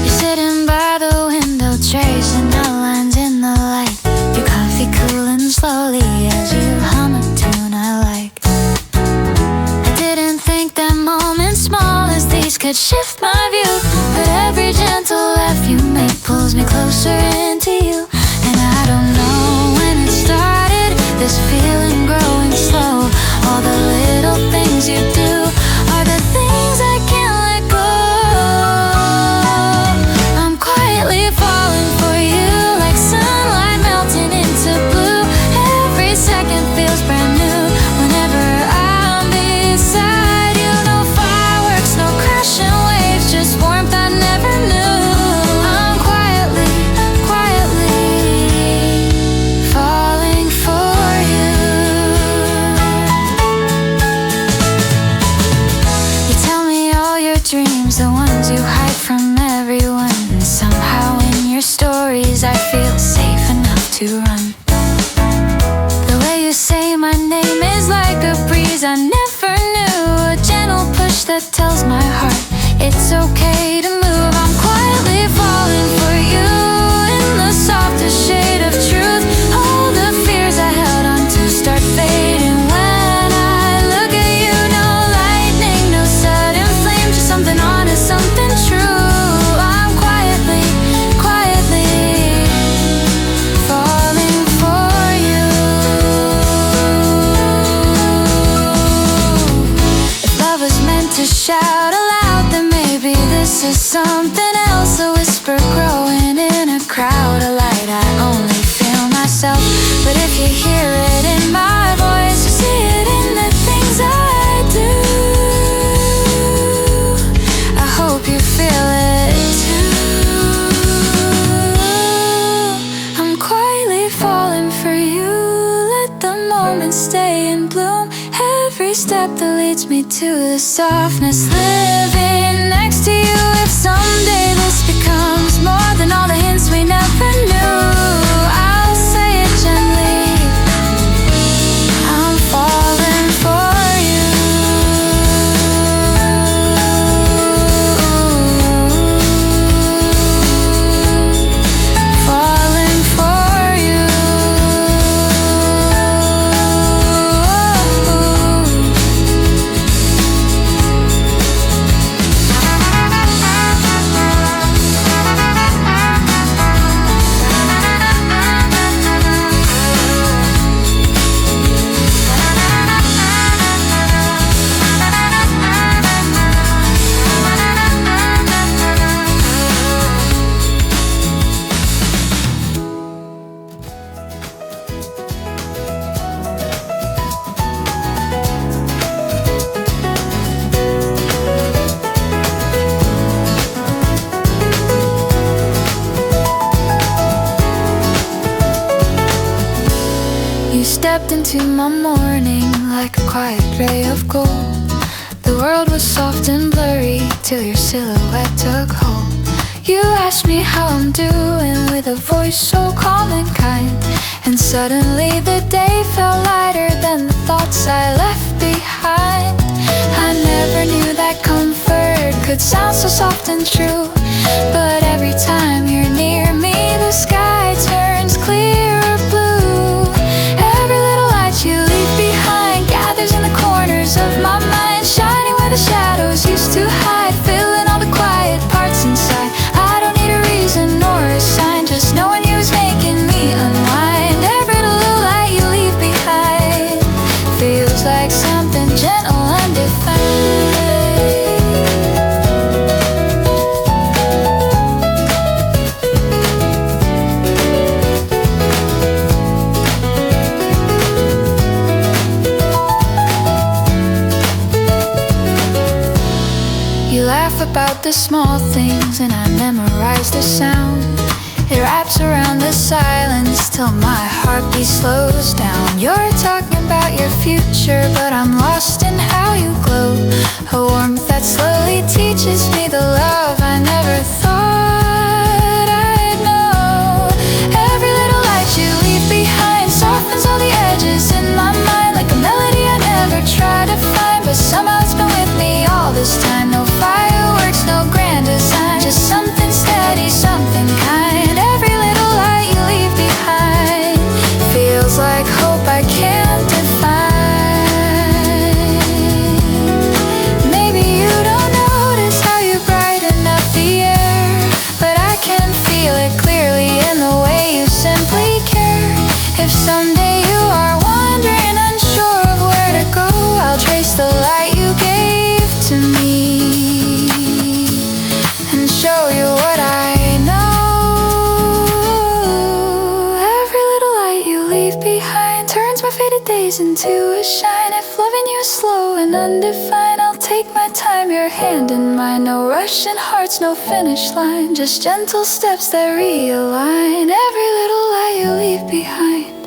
sitting by the window, tracing outlines in the light. Your coffee cooling slowly as you hum a tune I like. I didn't think that moments small as these could shift my view, but every gentle laugh you make pulls me closer into you. And I don't know when it started, this feeling growing slow. All the little things you do are the things I can't let go. I'm quietly falling for you, like sunlight melting into blue. Every second feels brand new whenever I'm beside you. No fireworks, no crashing waves, just warmth I never knew. I'm quietly, quietly falling for you. You tell me all your dreams, the ones you hide from everyone. And somehow in your stories I feel safe enough to run. The way you say my name is like a breeze I never knew, a gentle push that tells my heart it's okay to move. I'm quietly falling for you in the softest shade of truth. All the fears I held on to start fading when I look at you. No lightning, no sudden flame, just something honest, something true. I'm quietly, quietly falling for you. If love was meant to shout aloud, then maybe this is something else. A whisper growing in a crowd, a light I only feel myself. But if you hear it in my voice, you see it in the things I do. I hope you feel it too. I'm quietly falling for you, let the moment stay in bloom. Every step that leads me to the softness, living next to you. If someday this becomes more than all the hints we never knew, I'll say it gently, I'm falling for you. Falling for you. You stepped into my morning like a quiet ray of gold. The world was soft and blurry till your silhouette took hold. You asked me how I'm doing with a voice so calm and kind, and suddenly the day felt lighter than the thoughts I left behind. I never knew that comfort could sound so soft and true, but every time you're near me the sky turns clearer blue. Every little light you leave behind gathers in the corners of my mind, shining where the shadows used to hide, filling all the quiet parts inside. I don't need a reason nor a sign, just knowing you is making me unwind. Every little light you leave behind feels like something gentle, undefined. You laugh about the small things and I memorize the sound. It wraps around the silence till my heartbeat slows down. You're talking about your future, but I'm lost in how you glow. A warmth that slowly teaches me the love I never thought I'd know. Every little light you faded days into a shine. If loving you is slow and undefined, I'll take my time, your hand in mine. No rush and hearts, no finish line, just gentle steps that realign. Every little lie you leave behind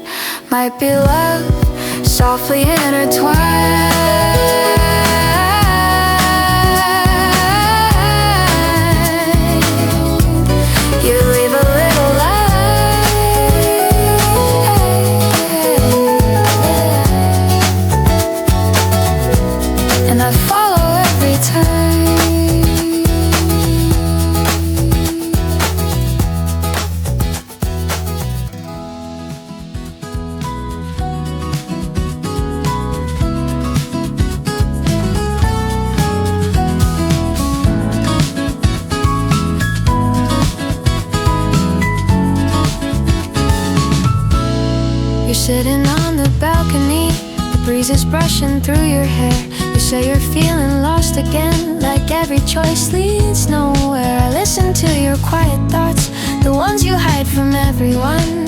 might be love, softly intertwined. You're sitting on the balcony, the breeze is brushing through your hair. You say you're feeling lost again, like every choice leads nowhere. I listen to your quiet thoughts, the ones you hide from everyone.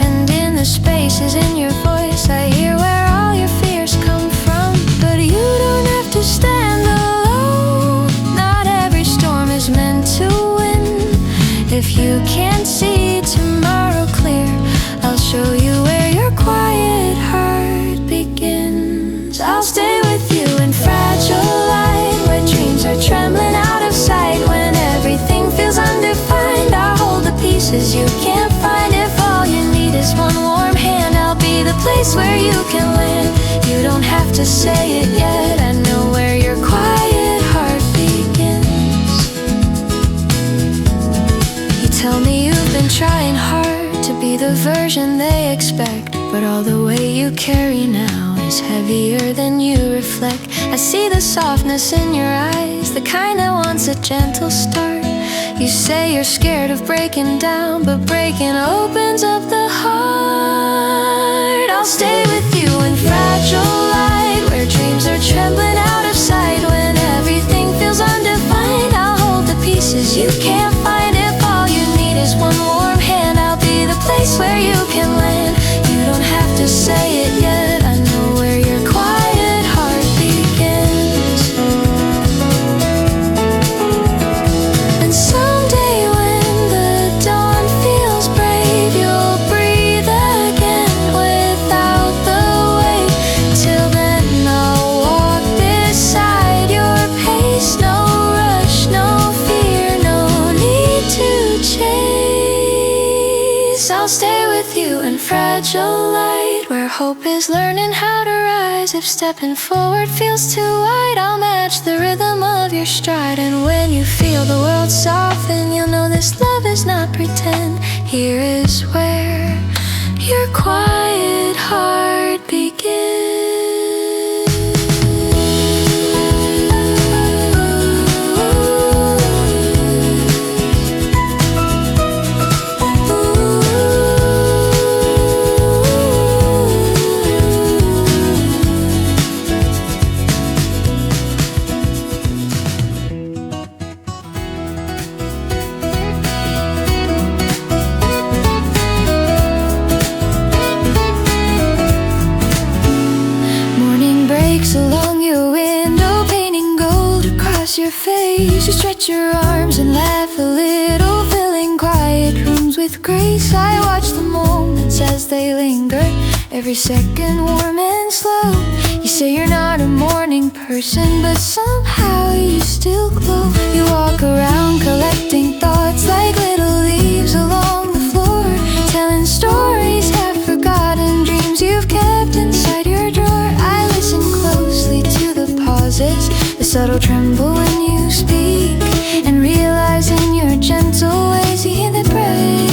And in the spaces in your voice, I hear where all your fears come from. But you don't have to stand alone, not every storm is meant to win. If you can't see tomorrow clear, I'll show you where your quiet heart begins. I'll stay with you in fragile light, where dreams are trembling out of sight. When everything feels undefined, I'll hold the pieces you can't find. If all you need is one warm hand, I'll be the place where you can land. You don't have to say it yet, I know where your quiet heart begins. You tell me you've been trying hard to be the version they expect, but all the way you carry now is heavier than you reflect. I see the softness in your eyes, the kind that wants a gentle start. You say you're scared of breaking down, but breaking opens up the heart. I'll stay with you in fragile light, where dreams are trembling out of sight. When everything feels undefined, I'll hold the pieces you can't find. If all you need is one warm hand, I'll be the place where you can land. You don't have to say it yet, I know where your quiet heart begins. And someday when the dawn feels brave, you'll breathe again without the weight. Till then I'll walk beside your pace. No rush, no fear, no need to chase. I'll stay with you in fragile light, where hope is learning how to rise. If stepping forward feels too wide, I'll match the rhythm of your stride. And when you feel the world soften, you'll know this love is not pretend. Here is where your quiet heart begins. Along your window, painting gold across your face. You stretch your arms and laugh a little, filling quiet rooms with grace. I watch the moments as they linger, every second warm and slow. You say you're not a morning person, but somehow you still glow. You walk around collecting thoughts like little leaves along the floor, telling stories, half forgotten dreams you've kept inside your drawer. I listen closely to the pauses, the subtle tremble when you speak, and realize in your gentle ways you hear that break.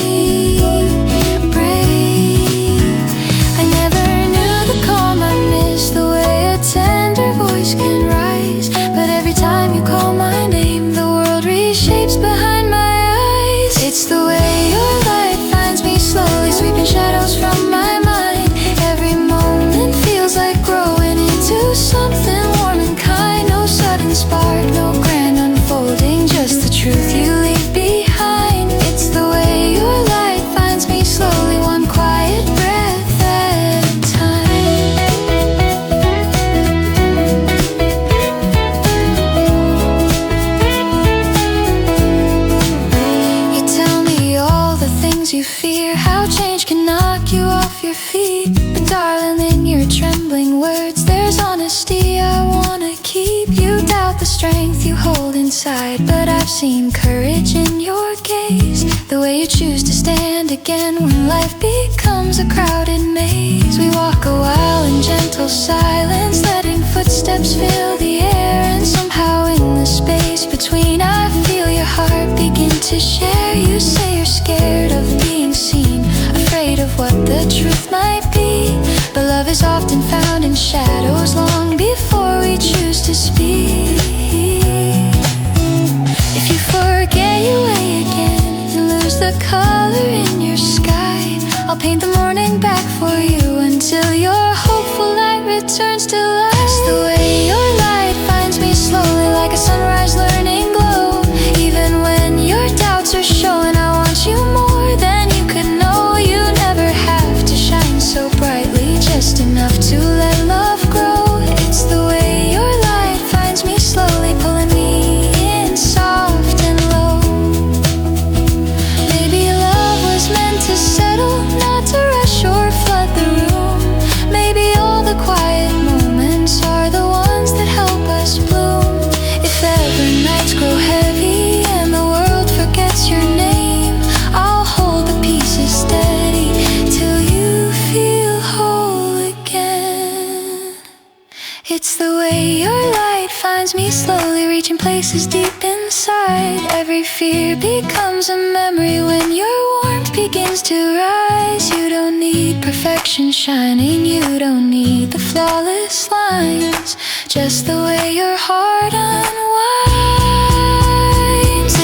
I never knew the calm I missed, the way a tender voice can rise. But every time you call my name, the world reshapes behind my eyes. It's the way your light finds me slowly, sweeping shadows from my mind. Every moment feels like growing into something warm and kind. No sudden spark, no grand your feet. But darling, in your trembling words there's honesty I wanna keep. You doubt the strength you hold inside, but I've seen courage in your gaze. The way you choose to stand again when life becomes a crowded maze. We walk a while in gentle silence, letting footsteps fill the air. And somehow in the space between I feel your heart begin to share. You say you're scared of being seen, afraid of what the truth might be. But love is often found in shadows long before we choose to speak. If you forget your way again and lose the color in your sky, I'll paint the morning back for you until your hopeful light returns to life. It's the way your light finds me slowly, like a sunrise learning glow. Even when your doubts are showing, I want you more than you could know. You never have to shine so brightly, just enough to let love grow. It's the way your light finds me slowly, pulling me in soft and low. Maybe love was meant to settle, not to rush or flood the room. Maybe all the quiet moments are the ones that help us bloom. If ever nights grow heavy and the world forgets your name, I'll hold the pieces steady till you feel whole again. It's the way your light finds me slowly, reaching places deep inside. Every fear becomes a memory when your warmth begins to rise. You don't need perfection shining, you don't need the flawless lines, just the way your heart unwinds.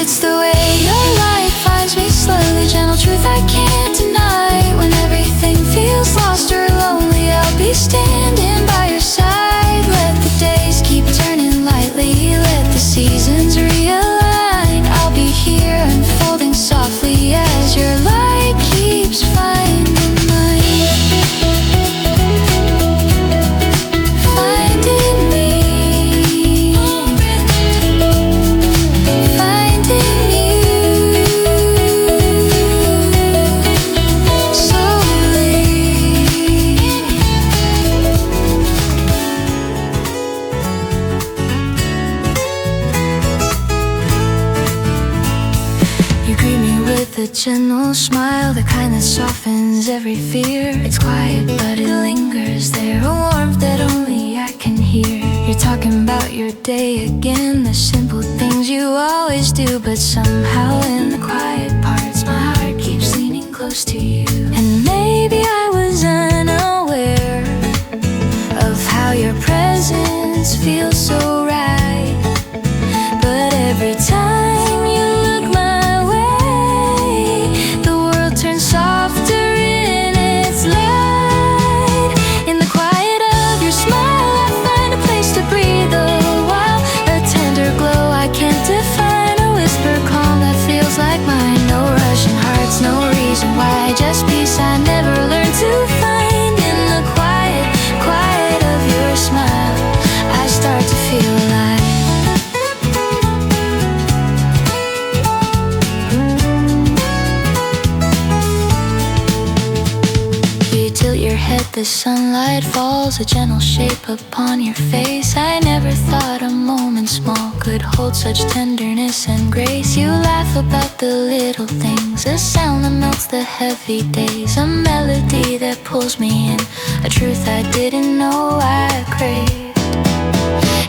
It's the way your light finds me slowly, gentle truth I can't deny. When everything feels lost or lonely, I'll be standing by your side. Let the days keep turning lightly, let the seasons realign. I'll be here unfolding softly as your light keeps finding mine. Finding me, finding you slowly. You greet me with a gentle smile, the kind that softens every fear. It's quiet but it lingers there, a warmth that only I can hear. You're talking about your day again, the simple things you always do. But somehow in the quiet parts my heart keeps leaning close to you. And maybe I was unaware of how your presence feels so right. But every time you look my way, the world turns softer in its light. In the quiet of your smile I find a place to breathe a while, a tender glow I can't define, a whisper calm that feels like mine. No rushing hearts, no reason why, just peace I never learned to find. In the quiet, quiet of your smile I start to feel alive. You tilt your head, the sunlight falls, a gentle shape upon your face. I never thought a moment small could hold such tenderness and grace. You laugh about the little things, a sound that melts the heavy days, a melody that pulls me in, a truth I didn't know I craved.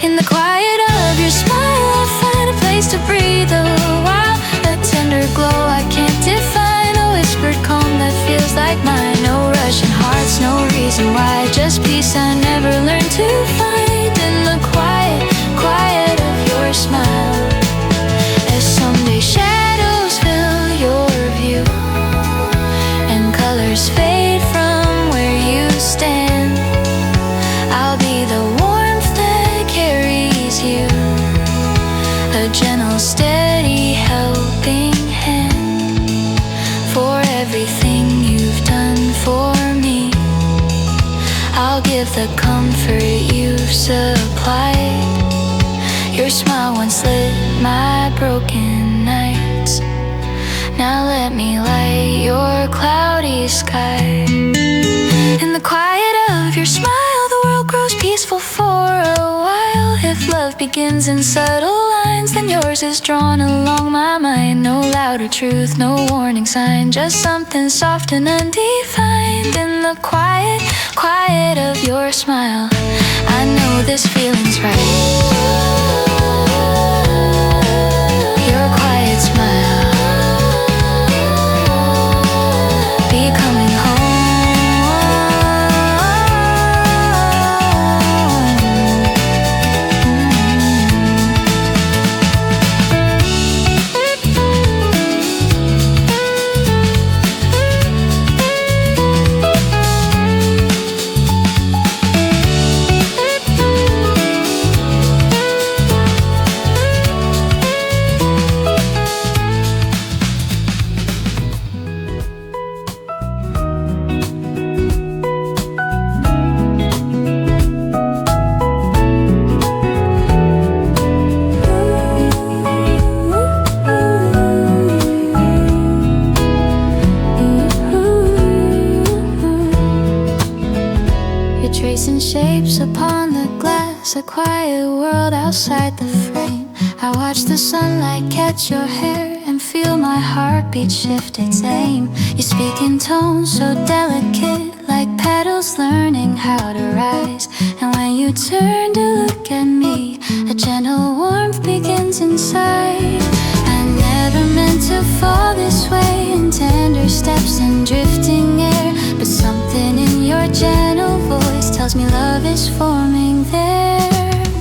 In the quiet of your smile I find a place to breathe a while, a tender glow I can't define, a whispered calm that feels like mine. No rushing hearts, no reason why, just peace I never learned to find. In the quiet, quiet of your smile, as someday shadows fill your view and colors fade from where you stand, I'll be the warmth that carries you, a gentle, steady, helping hand. For everything you've done for me, I'll give the comfort you've supplied. Your smile once lit my broken nights, now let me light your cloudy sky. love begins in subtle lines, then yours is drawn along my mind. No louder truth, no warning sign, just something soft and undefined. In the quiet, quiet of your smile, I know this feeling's right. Your quiet smile, be coming home. Tracing shapes upon the glass, a quiet world outside the frame. I watch the sunlight catch your hair and feel my heartbeat shift its aim. You speak in tones so delicate, like petals learning how to rise. And when you turn to look at me, a gentle warmth begins inside. I never meant to fall this way, in tender steps and drifting air, but something in your gentle voice tells me love is forming there.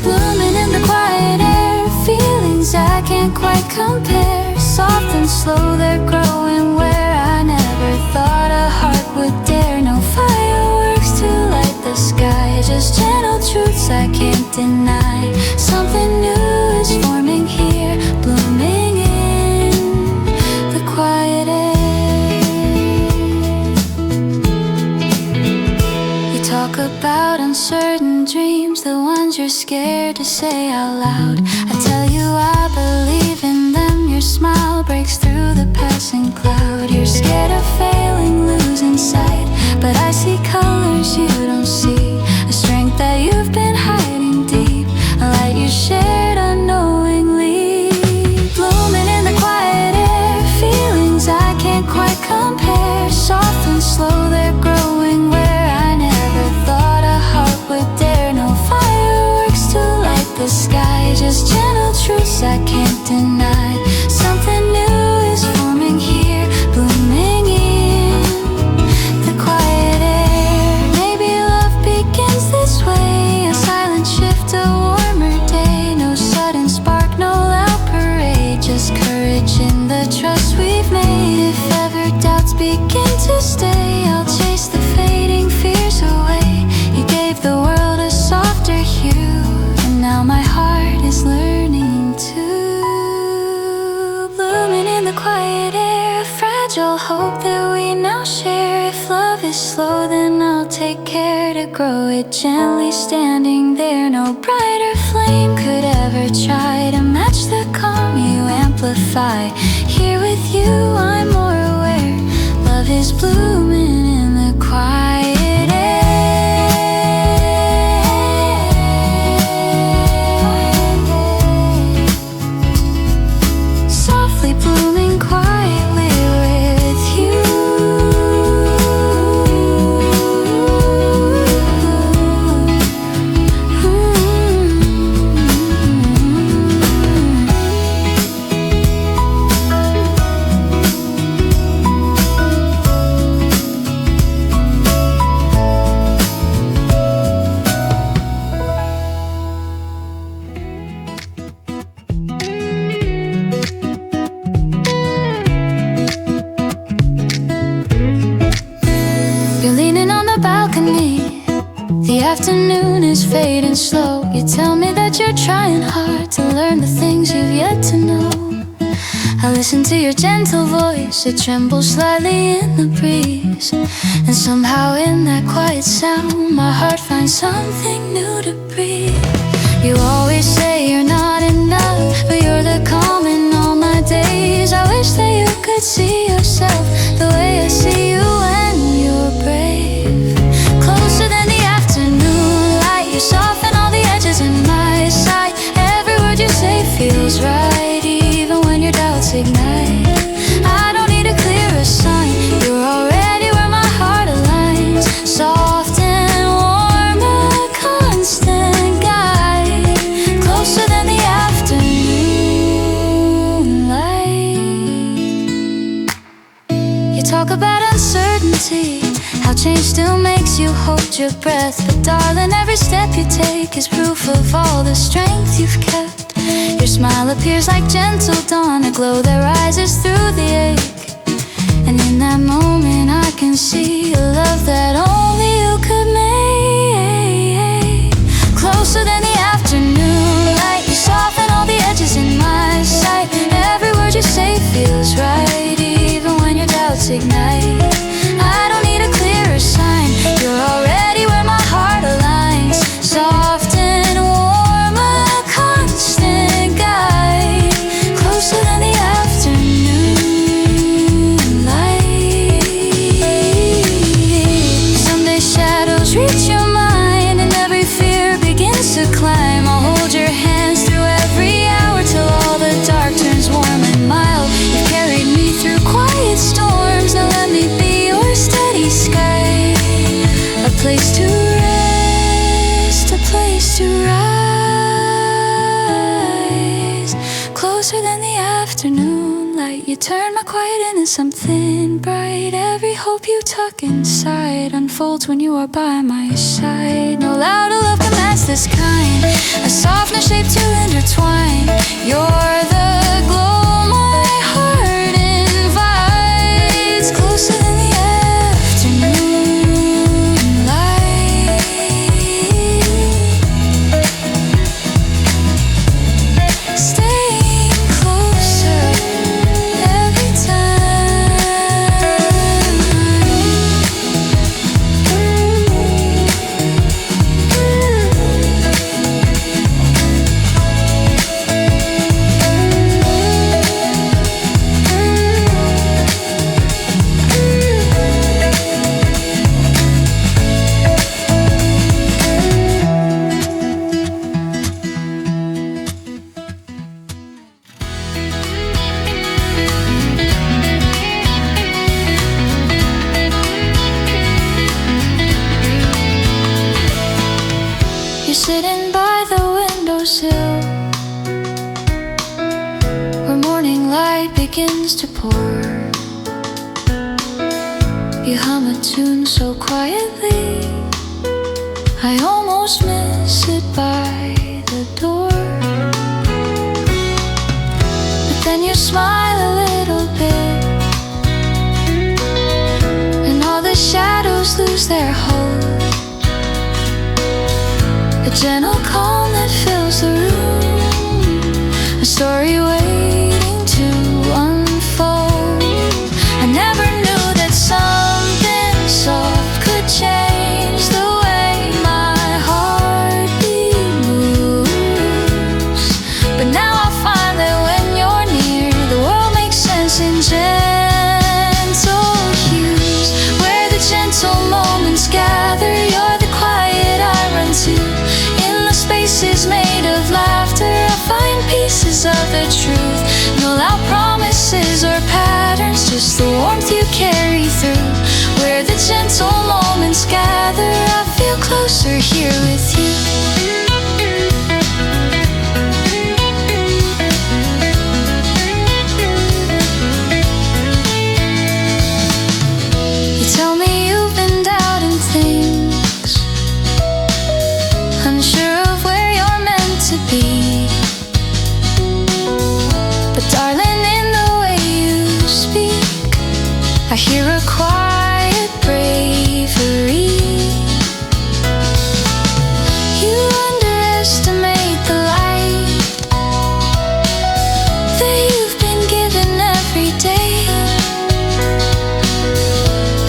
Blooming in the quiet air, feelings I can't quite compare. Soft and slow they're growing where I never thought a heart would dare. No fireworks to light the sky, just gentle truths I can't deny. Something new is forming here, blooming in the quiet air. You talk about uncertain dreams, the ones you're scared to say out loud. I tell you I believe in them. Your smile breaks through the passing cloud. You're scared of failing, losing sight, but I see colors you don't see, a strength that you've been hiding deep, a light you shared unknowingly. Blooming in the quiet air, feelings I can't quite compare. Soft and slow they're growing where I never thought a heart would dare. No fireworks to light the sky, just gentle truths I can't deny. Something new is forming here, blooming in the quiet air. Maybe love begins this way, a silent shift, a warmer day. No sudden spark, no loud parade, just courage in the trust we've made. If ever doubts begin to stay, I'll chase the fading fears away. You gave the world a softer hue, and now my heart is learning to. Blooming in the quiet air, a fragile hope that we now share. If love is slow, then I'll take care to grow it gently, standing there. No brighter flame could ever try to match the calm you amplify. Here with you I'm more aware, love is blooming in the quiet air. Softly blooming quietly with you. You're leaning on the balcony, the afternoon is fading slow. You tell me that you're trying hard to learn the things you've yet to know. I listen to your gentle voice, it trembles slightly in the breeze, and somehow in that quiet sound my heart finds something new to breathe. You always say you're not enough, but you're the calm in all my days. I wish that you could see yourself the way I see you when you're brave. Closer than the afternoon light, you soften all the edges in my sight. change still makes you hold your breath. But darling, every step you take is proof of all the strength you've kept. Your smile appears like gentle dawn, a glow that rises through the ache. And in that moment I can see a love that only you could make. Closer than the afternoon light, you soften all the edges in my sight. Every word you say feels right, even when your doubts ignite. I don't need a clearer sign, you're already where my heart aligns. Soft and warm, a constant guide. Closer than the afternoon light. Someday shadows reach your mind and every fear begins to climb. I'll hold your hands through every hour till all the dark turns warm and mild. You've carried me through quiet storms, now let me be your steady sky. A place to rest, a place to rise. Closer than the afternoon light, you turn my quiet into something bright. Every hope you tuck inside unfolds when you are by my side. No louder love can match this kind, a softer shape to intertwine. You're the glow my heart invites. Closer than the afternoon light. Staying closer every time. You're sitting by the windowsill where morning light begins to pour. You hum a tune so quietly I almost miss it by the door. But then you smile a little bit and all the shadows lose their hold. A gentle calm that fills the room, a story waiting to unfold. I never knew that something soft could change the way my heartbeat moves. But now I find that when you're near, the world makes sense in gentle hues. Where the gentle moments gather, you're the quiet I run to. Spaces made of laughter, I find pieces of the truth. No loud promises or patterns, just the warmth you carry through. Where the gentle moments gather, I feel closer here with you. You tell me you've been doubting things, unsure of where you're meant to be. But darling, in the way you speak, I hear a quiet bravery. You underestimate the light that you've been given every day.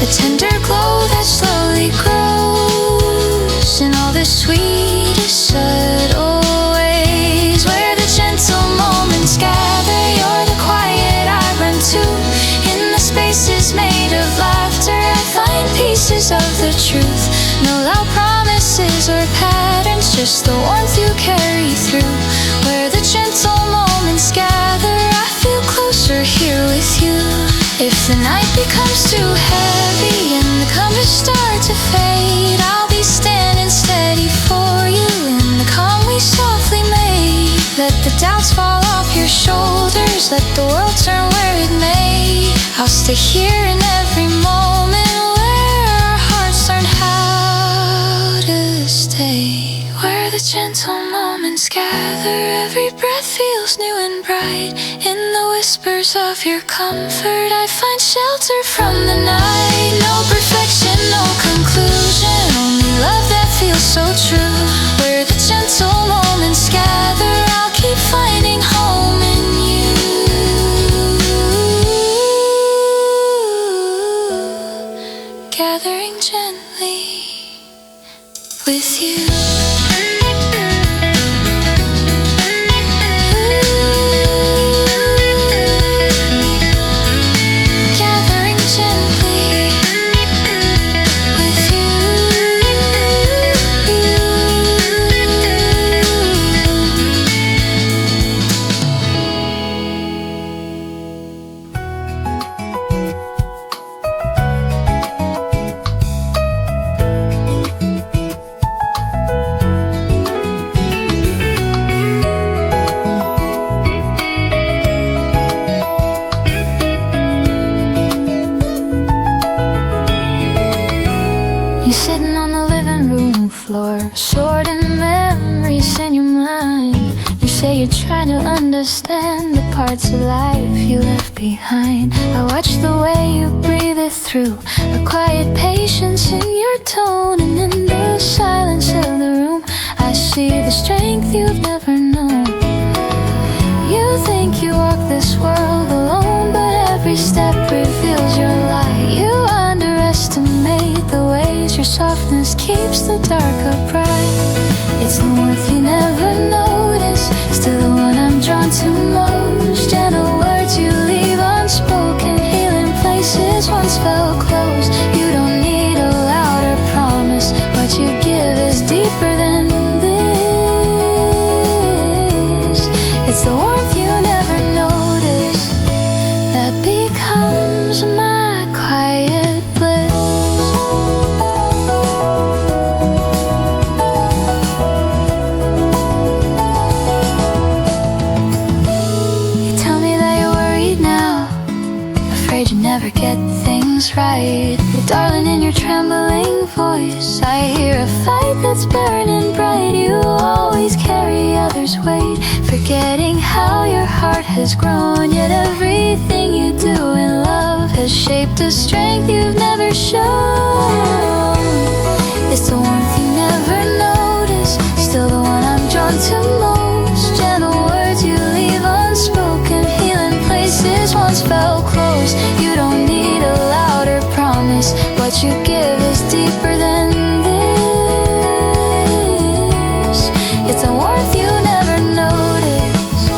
A tender glow that slowly grows in all the sweetest subtle ways. Where the gentle moments gather, you're the quiet I run to. In the spaces made of laughter, I find pieces of the truth. No loud promises or patterns, just the warmth you carry through. Where the gentle moments gather, I feel closer here with you. If the night becomes too heavy and the colors start to fade, I'll be standing steady for you in the calm we softly made. Let the doubts fall off your shoulders, let the world turn where it may. I'll stay here in every moment where our hearts gentle moments gather. Every breath feels new and bright. In the whispers of your comfort, I find shelter from the night. No perfection, no conclusion, only love that feels so true. Where the gentle moments gather, I'll keep finding home in you. Gathering gently with you. You're sitting on the living room floor, sorting memories in your mind. You say you're trying to understand the parts of life you left behind. I watch the way you breathe it through, a quiet patience in your tone. And in the silence of the room, I see the strength you've never known. You think you walk this world alone, but every step reveals your light. You underestimate the ways your softness keeps the dark upright. It's the warmth you never notice, still the one I'm drawn to most. Gentle words you leave unspoken, healing places once felt closed. You don't need a louder promise, what you give is deeper than this. It's the warmth you never notice that becomes my quiet bliss. You tell me that you're worried now, afraid you never get things right. But darling, in your trembling voice, I hear a fight that's burning bright. You always carry others' weight, forgetting how your heart has grown. Yet everything you do in love has shaped a strength you've never shown. It's the warmth you never notice, still the one I'm drawn to most. Gentle words you leave unspoken, healing places once felt close. You don't need a louder promise, what you give is deeper than this. It's the warmth you never notice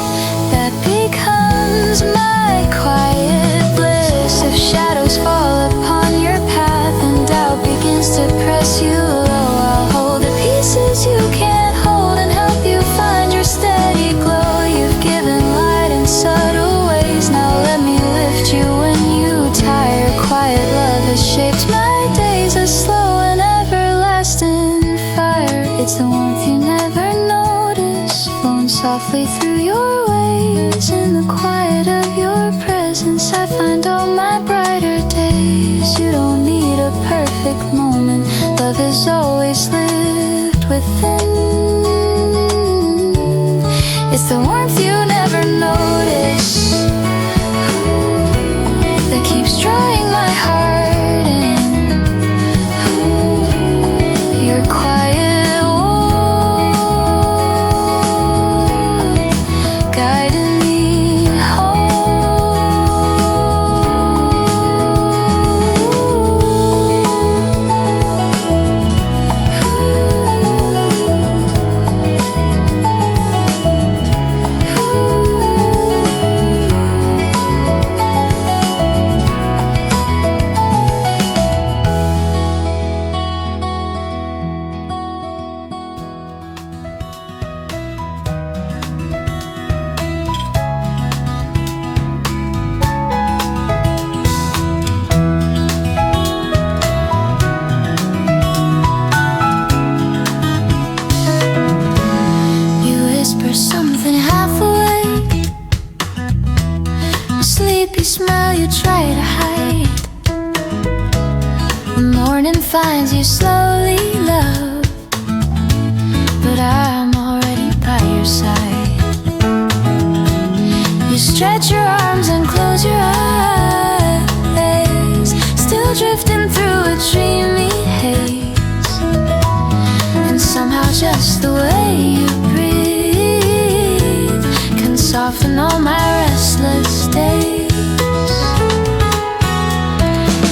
that becomes my quiet bliss. If shadows fall upon your path and doubt begins to press you low, I'll hold the pieces you can't hold and help you find your steady glow. You've given light in subtle ways, now let me lift you when you tire. Quiet love has shaped my days, a slow and everlasting fire. It's the warmth you never notice, flowing softly through your ways. In the quiet of your presence, I find all my brighter days. You don't need a perfect moment, love has always lived within. It's the warmth you never notice that keeps drawing my heart in. Your quiet warmth guiding me smile you try to hide. The morning finds you slowly, love, but I'm brighter side. You stretch your arms and close your eyes, still drifting through a dreamy haze. And somehow just the way you breathe can soften all my restless days.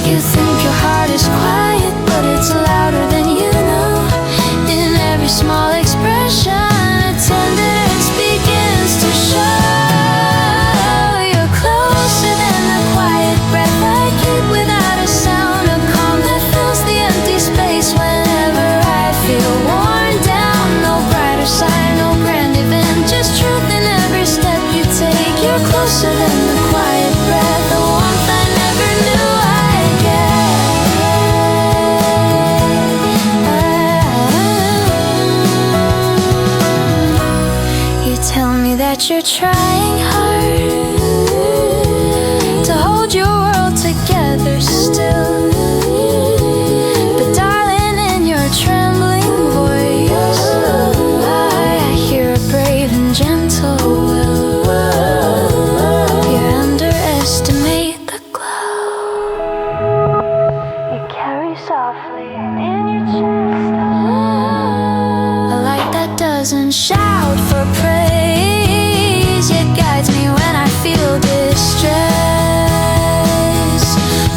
You think your heart is quiet, but it's louder than you know. In every small expression, a tenderness begins to show. You're closer than the quiet breath I keep without a sound, a calm that fills the empty space whenever I feel worn down. No brighter sign, no grand event, just truth in every step you take. You're closer than the quiet breath, the warmth I never knew I'd get. You tell me that you're trying hard to hold your world together still, but darling, in your trembling voice I hear a brave and gentle will. You underestimate the glow you carry softly in your chest, a light that doesn't shout for praise, yet guides me when I feel distress.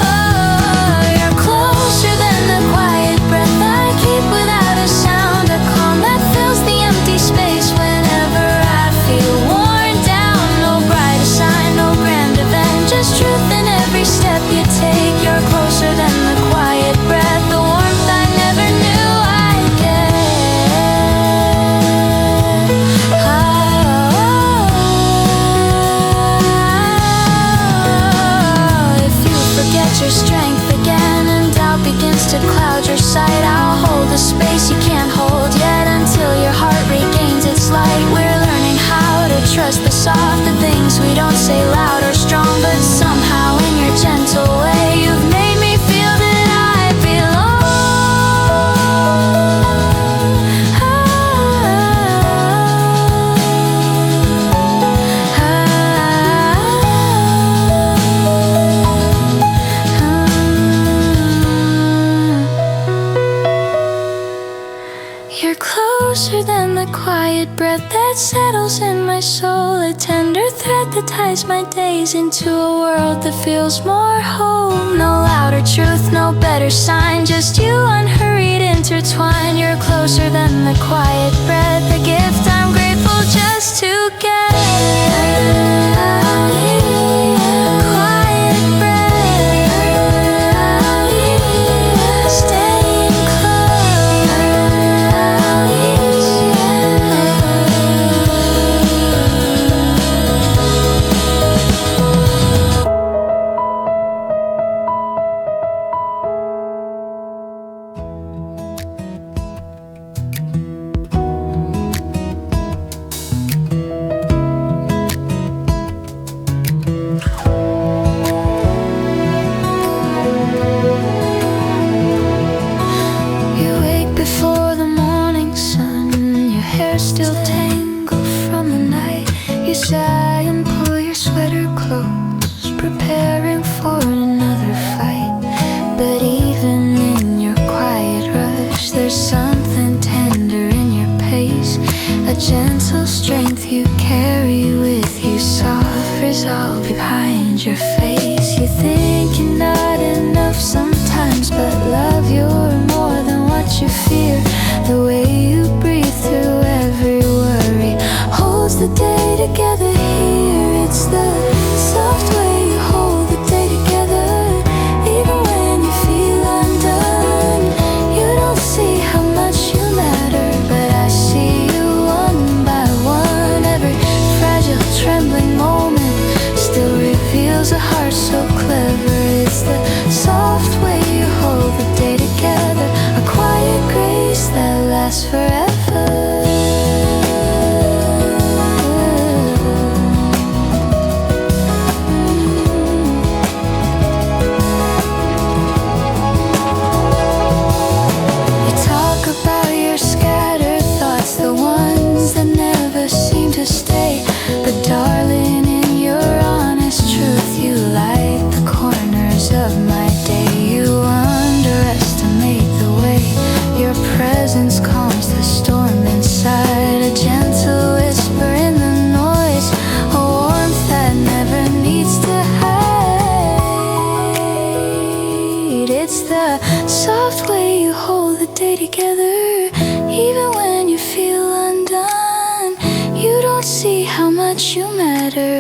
Oh, you're closer than the quiet breath I keep without a sound, a calm that fills the empty space whenever I feel worn down. No brighter sign, no grand event, just truth in every step you take. You're closer than the quiet breath, the warmth I never knew I'd get. If you forget your strength again and doubt begins to cloud your sight, I'll hold a space you can't hold yet until your heart regains its light. We're learning how to trust the soft, the things we don't say loud or strong, but somehow in your gentle way you've made me feel that I You're closer than the quiet breath that settles in my soul, a tender thread that ties my days into a world that feels more whole. No louder truth, no better sign, just you unhurried, intertwined. You're closer than the quiet breath, a gift I'm grateful just to get. Quiet breath, staying before the morning sun, your hair still tangled from the night. You sigh and pull your sweater close, preparing for another fight. But even in your quiet rush, there's something tender in your pace, a gentle strength you carry with you, soft resolve behind your face. You think you're not enough sometimes, but love, you're more than what you fear. The way you breathe through every worry holds the day together here. It's the soft way you hold the day together, even when you feel undone. You don't see how much you matter, but I see you one by one. Every fragile, trembling moment still reveals a heart so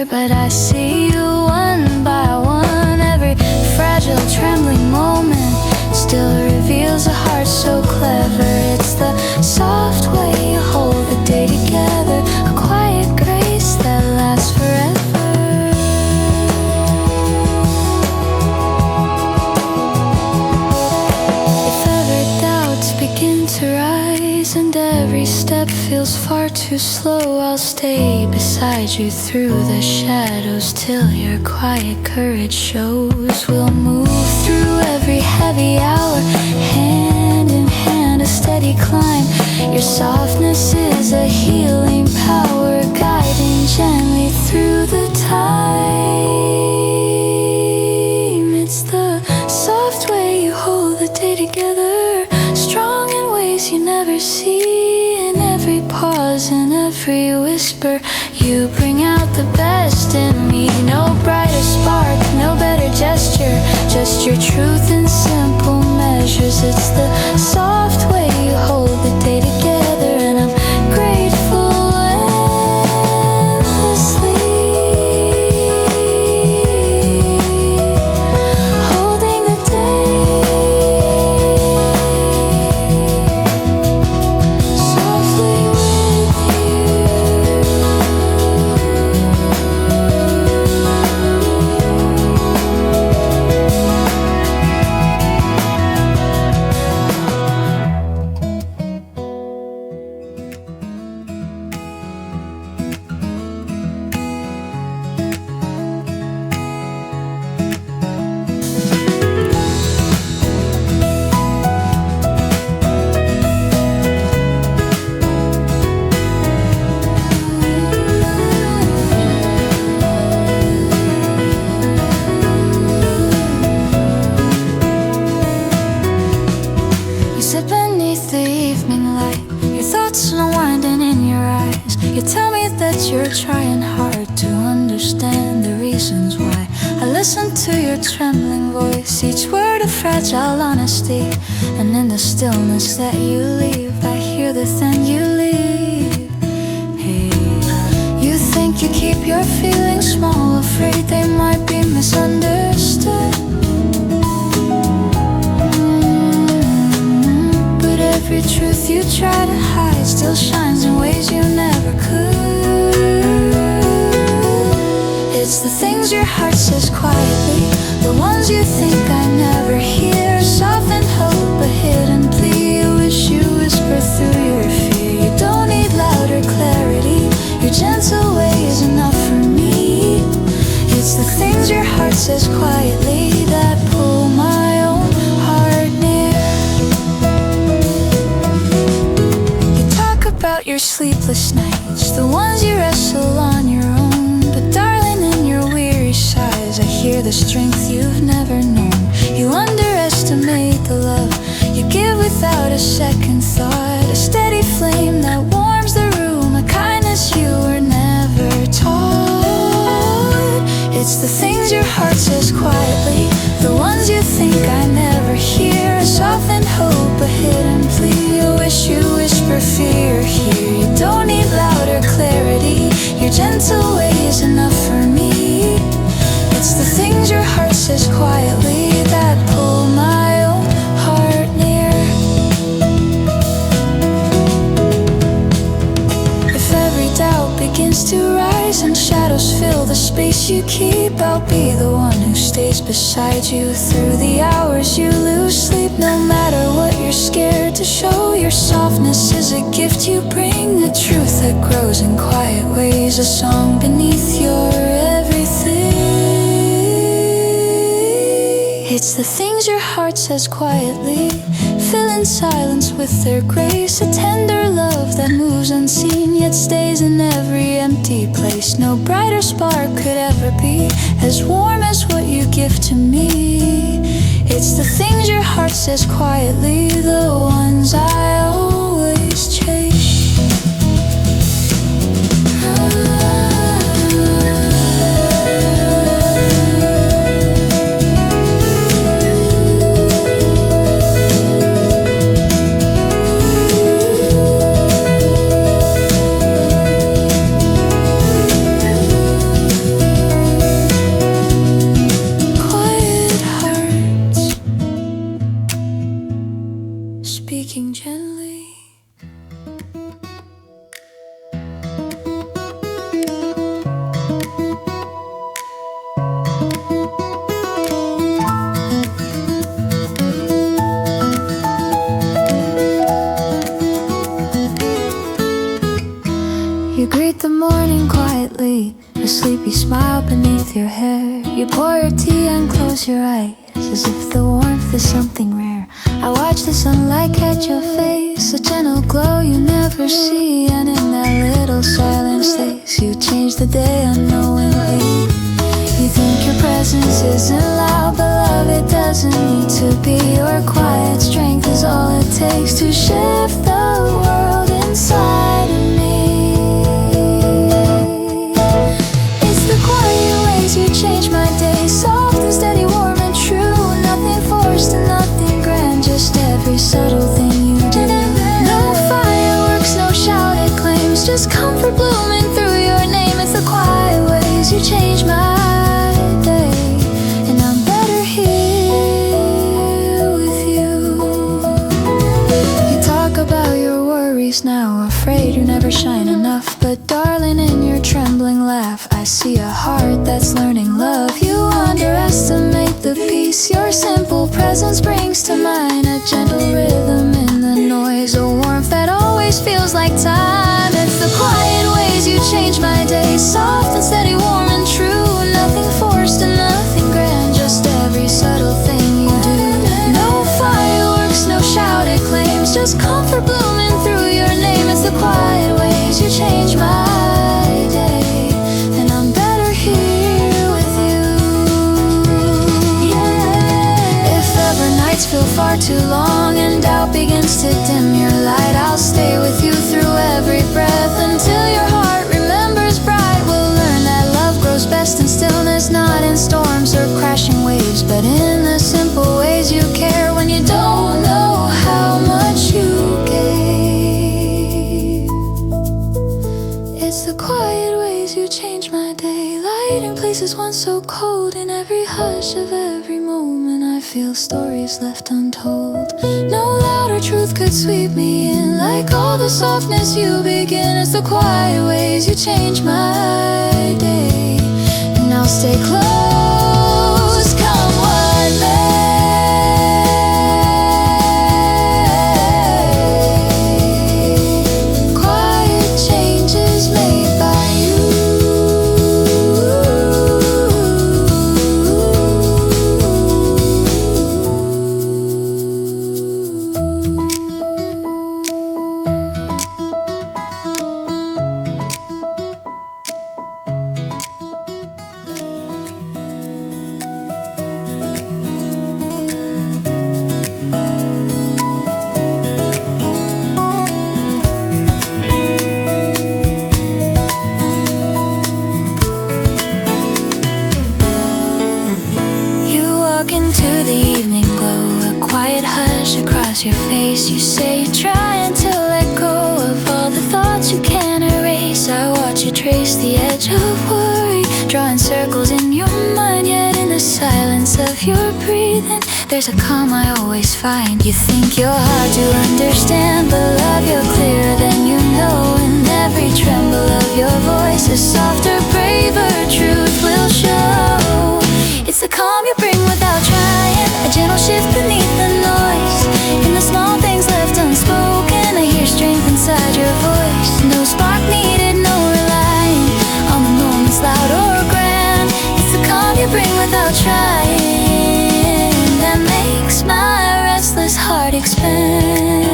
together, but I see you one by one. Every fragile, trembling moment still reveals a heart so clever. It's the soft way you hold the day together, a quiet grace that lasts forever. If ever doubts begin to rise and every step feels far too slow, I'll stay beside you through the shadows till your quiet courage shows. We'll move through every heavy hour, hand in hand, a steady climb. Your softness is a healing power, guiding gently through the time. It's the soft way you hold the day together, strong in ways you never see. In every pause and every whisper, you bring out the best in me. No brighter spark, no better gesture, just your truth in simple measures. It's the soft way you hold the day together, and I'm grateful endlessly. Holding the day softly with you. You sit beneath the evening light, your thoughts unwinding in your eyes. You tell me that you're trying hard to understand the reasons why. I listen to your trembling voice, each word a fragile honesty. And in the stillness that you leave, I hear the then you leave. Hey, you think you keep your feelings small, afraid they might be misunderstood. But every truth you try to hide still shines in ways you never could. It's the things your heart says quietly, the ones you think I never hear. Soften hope, a hidden plea, you wish you whisper through your fear. You don't need louder clarity, your gentle way is enough for me. It's the things your heart says quietly that pull my own heart near. You talk about your sleepless nights, the ones you wrestle on your own. But darling, in your weary sighs, I hear the strength you've never known. You underestimate the love you give without a second thought, a steady flame that warms the room, a kindness you were never taught. It's the things your heart says quietly, the ones you think I never hear. A softened hope, a hidden plea, a wish you whisper fear here. You don't need louder clarity, your gentle way is enough for me. It's the things your heart says quietly that pull my own heart near. If every doubt begins to rise and shadows fill the space you keep, I'll be the one who stays beside you through the hours you lose sleep. No matter what you're scared to show, your softness is a gift you bring, the truth that grows in quiet ways, a song beneath your everything. It's the things your heart says quietly, fill in silence with their grace, a tender love that moves unseen yet stays in every empty place. No brighter spark could ever be as warm as what you give to me. It's the things your heart says quietly, the ones I always chase. speaking gently. You greet the morning quietly, a sleepy smile beneath your hair. You pour your tea and close your eyes, as if the warmth is something rare. I watch the sunlight catch your face, a gentle glow you never see. And in that little silent space, you change the day unknowingly. You think your presence isn't loud, but love, it doesn't need to be. Your quiet strength is all it takes to shift the world inside of me. You change my day, soft and steady, warm and true. Nothing forced and nothing grand, just every subtle thing you do. No fireworks, no shouted claims, just comfort blooming through your name. It's the quiet ways you change my day, and I'm better here with you. You talk about your worries now, afraid you never shine enough. But darling, in your trembling laugh, I see a heart that's learning love. You underestimate the peace your simple presence brings to mine. A gentle rhythm in the noise, a warmth that always feels like time. It's the quiet ways you change my day, soft and steady, warm and true. Nothing forced and nothing grand, just every subtle thing you do. No fireworks, no shouted claims, just comfort blooming through your name. It's the quiet ways you change my day, and I'm better here with you. Yeah. If ever nights feel far too long and doubt begins to dim your light, I'll stay with you through every breath until your heart remembers bright. We'll learn that love grows best in stillness, not in storms or crashing waves, but in the simple ways you care when you don't know how much you gave. It's the quiet ways you change my day, light in places once so cold. In every hush of every moment I feel stories left untold. No louder truth could sweep me in like all the softness you begin. It's the quiet ways you change my day, and I'll stay close, come what may. Your face, you say you're trying to let go of all the thoughts you can't erase. I watch you trace the edge of worry, drawing circles in your mind. Yet in the silence of your breathing, there's a calm I always find. You think you're hard to understand, but love, you're clearer than you know. And every tremble of your voice is softer, braver, truth will show. It's the calm you bring without trying, a gentle shift beneath the noise. In the small things left unspoken, I hear strength inside your voice. No spark needed, no relying on the moments loud or grand. It's the calm you bring without trying that makes my restless heart expand.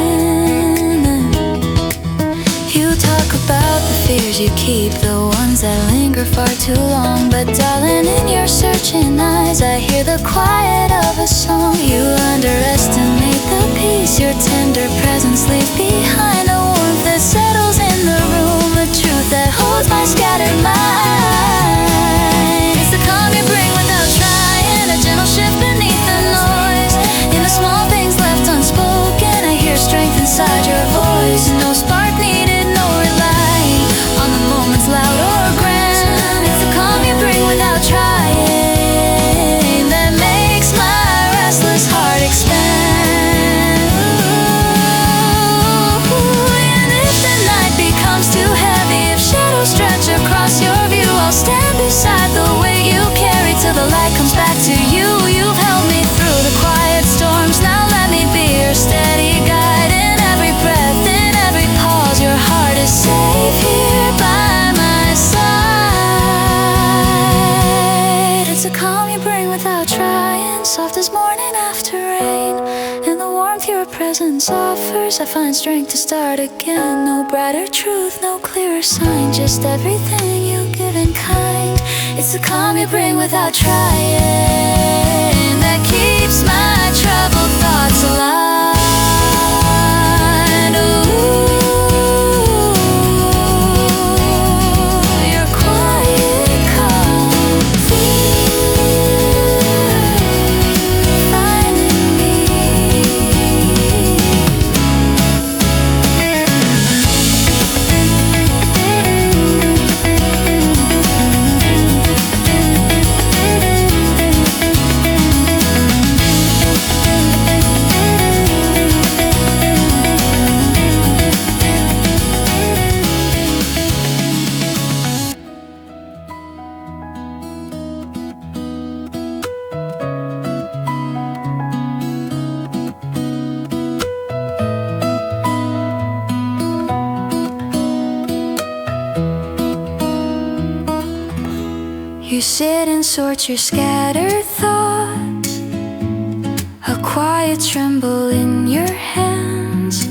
You talk about the fears you keep, the ones that linger far too long. But darling, in your searching eyes, I hear the quiet of a song. You underestimate the peace your tender presence leaves behind, a warmth that settles in the room, a truth that holds my scattered mind. It's the calm you bring without trying, a gentle shift beneath the noise. In the small things left unspoken, I hear strength inside your voice. No spark needed, no relying on the moments loud or grand. It's the calm you bring without trying that makes my restless heart expand. I find strength to start again. No brighter truth, no clearer sign, just everything you give in kind. It's the calm you bring without trying that keeps my troubled thoughts alive. You sit and sort your scattered thoughts, a quiet tremble in your hands.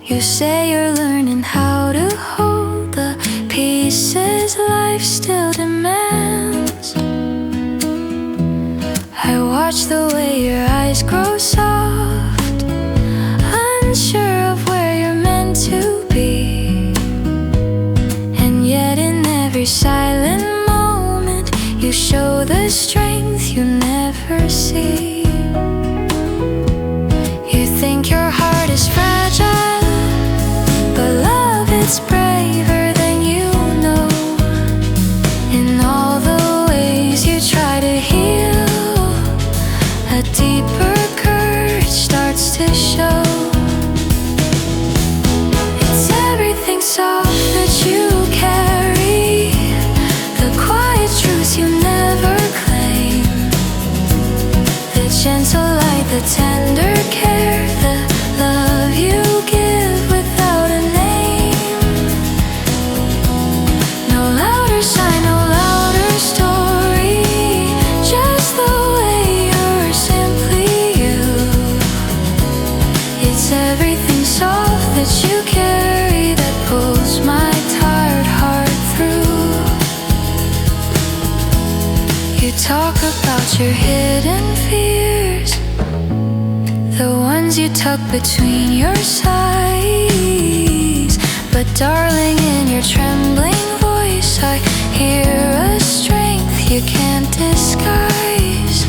You say you're learning how to hold the pieces life still demands. I watch the way your eyes grow soft, unsure of where you're meant to be. And yet in every silent you show the strength you never see. You think your heart is fragile, but love, it's braver than you know. In all the ways you try to heal, a deeper courage starts to show. It's everything soft that you carry, the quiet truth you never claim, the gentle light, the tender care, the love you give without a name. No louder sign, no louder story, just the way you're simply you. It's everything soft that you carry that pulls my tired heart through. You talk about your hidden fears, the ones you tuck between your sighs. But darling, in your trembling voice I hear a strength you can't disguise.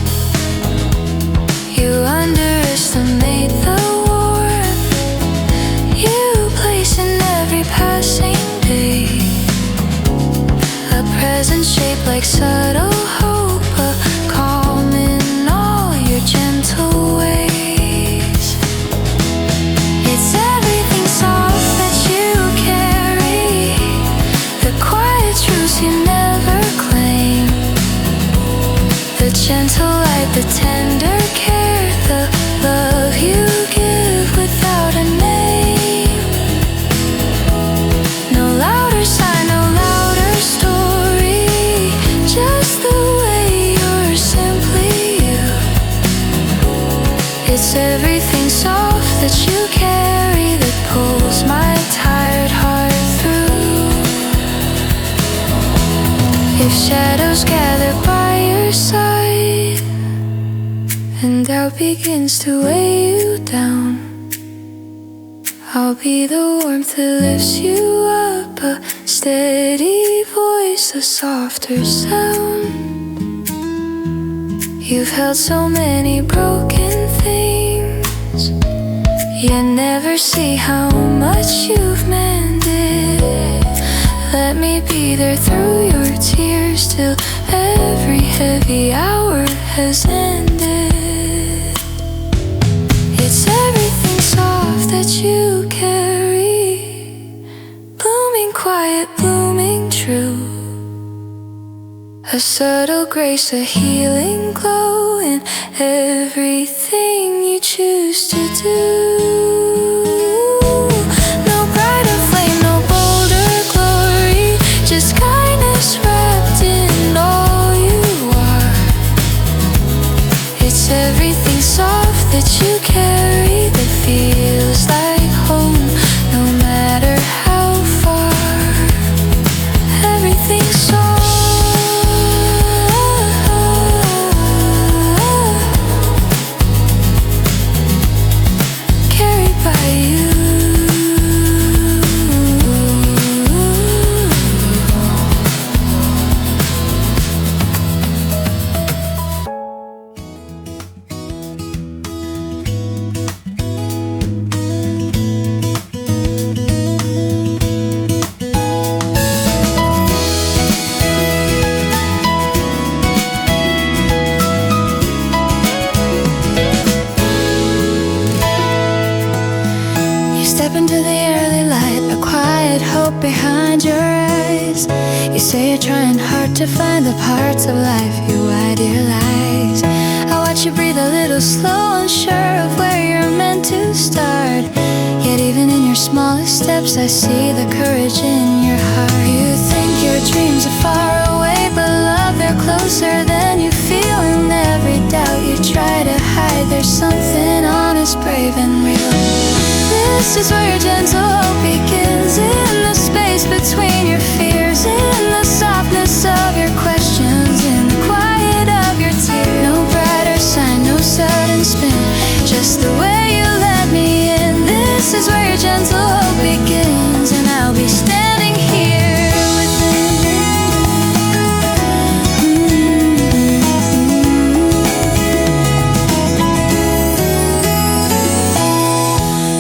You underestimate the warmth you place in every passing day, a present shaped like subtle hope, a calm in all your gentle ways. It's everything soft that you carry, the quiet truths you never claim, the gentle light, the tender care, the love you give without a name. No louder sign, no louder story, just the way you're simply you. It's everything soft that you carry that pulls my tired heart through. If shadows gather by your side and doubt begins to weigh you down, I'll be the warmth that lifts you up, a steady voice, a softer sound. You've held so many broken things, yet never see how much you've mended. Let me be there through your tears till every heavy hour has ended. It's everything soft that you carry, blooming quiet, blooming true, a subtle grace, a healing glow in everything you choose to do. No brighter flame, no bolder glory, just kindness wrapped in all you are. It's everything soft that you carry that feels like step into the early light, a quiet hope behind your eyes. You say you're trying hard to find the parts of life you idealize. I watch you breathe a little slow, unsure of where you're meant to start. Yet even in your smallest steps I see the courage in your heart. You think your dreams are far away, but love, they're closer than you feel. In every doubt you try to hide, there's something honest, brave and real. This is where your gentle hope begins, in the space between your fears, in the softness of your questions, in the quiet of your tears. No brighter sign, no sudden spin, just the way you let me in. This is where your gentle hope begins, and I'll be standing here within.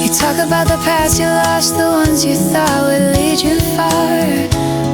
You talk about the past you lost, the ones you thought would lead you far.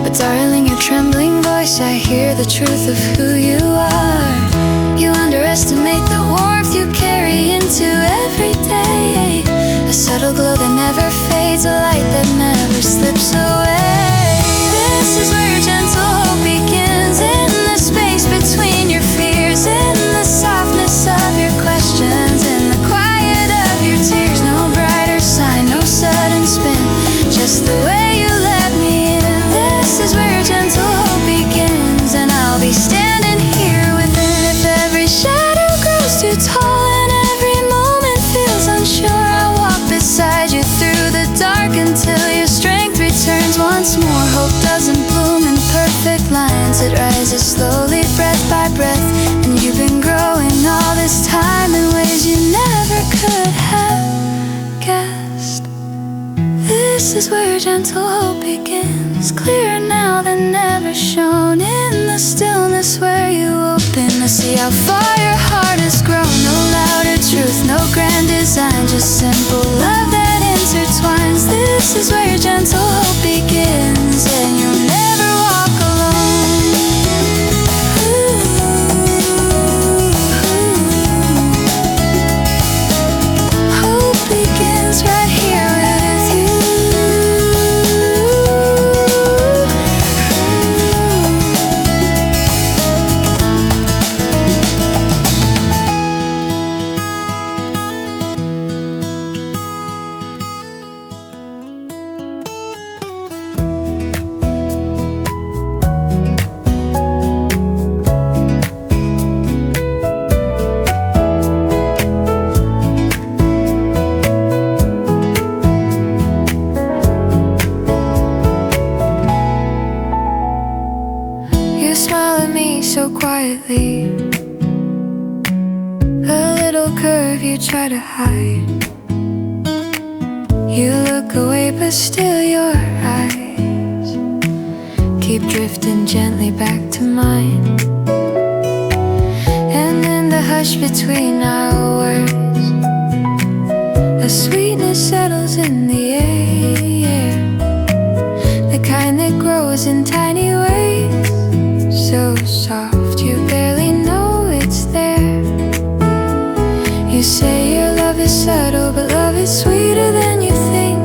But darling, your trembling voice, I hear the truth of who you are. You underestimate the warmth you carry into every day, a subtle glow that never fades, a light that never slips away. This is where your gentle hope begins, in the space between your fears, in the softness of your questions, in the quiet of your tears. No brighter sign, no sudden spin, just the way you let me in. This is where your gentle hope begins, and I'll be standing here within. If every shadow grows too tall and every moment feels unsure, I'll walk beside you through the dark until your strength returns once more. Hope doesn't bloom in perfect lines, it rises slowly, breath by breath. And you've been growing all this time in ways you never could have guessed. This is where gentle hope begins, clearer now than ever shown, in the stillness where you open to see how far your heart has grown. No louder truth, no grand design, just simple love that intertwines. This is where your gentle hope begins, and you'll never walk alone. Hope begins right here with you. You smile at me so quietly, a little curve you try to hide. You look away but still your eyes keep drifting gently back to mine. And in the hush between our words, a sweetness settles in the air, the kind that grows in tiny ways, so soft you barely know it's there. You say your love is subtle, but love is sweeter than you think.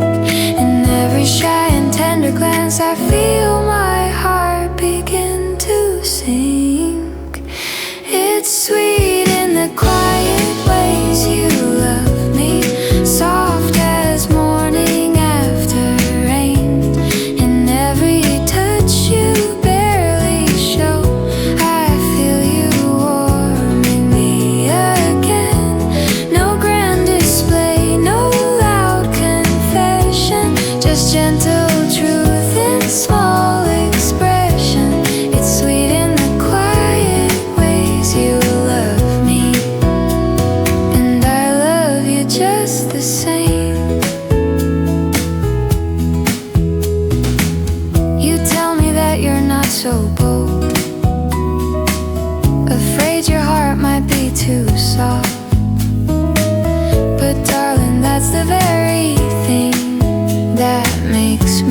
In every shy and tender glance I feel my heart begin to sink. It's sweet in the quiet ways you love me, soft as morning after rain. In every touch you barely show, I feel you warming me again. No grand display, no loud confession, just gentle truth in small expression. It's sweet in the quiet ways you love me, and I love you just the same. You tell me that you're not so bold, afraid your heart might be too soft. But darling, that's the very thing that makes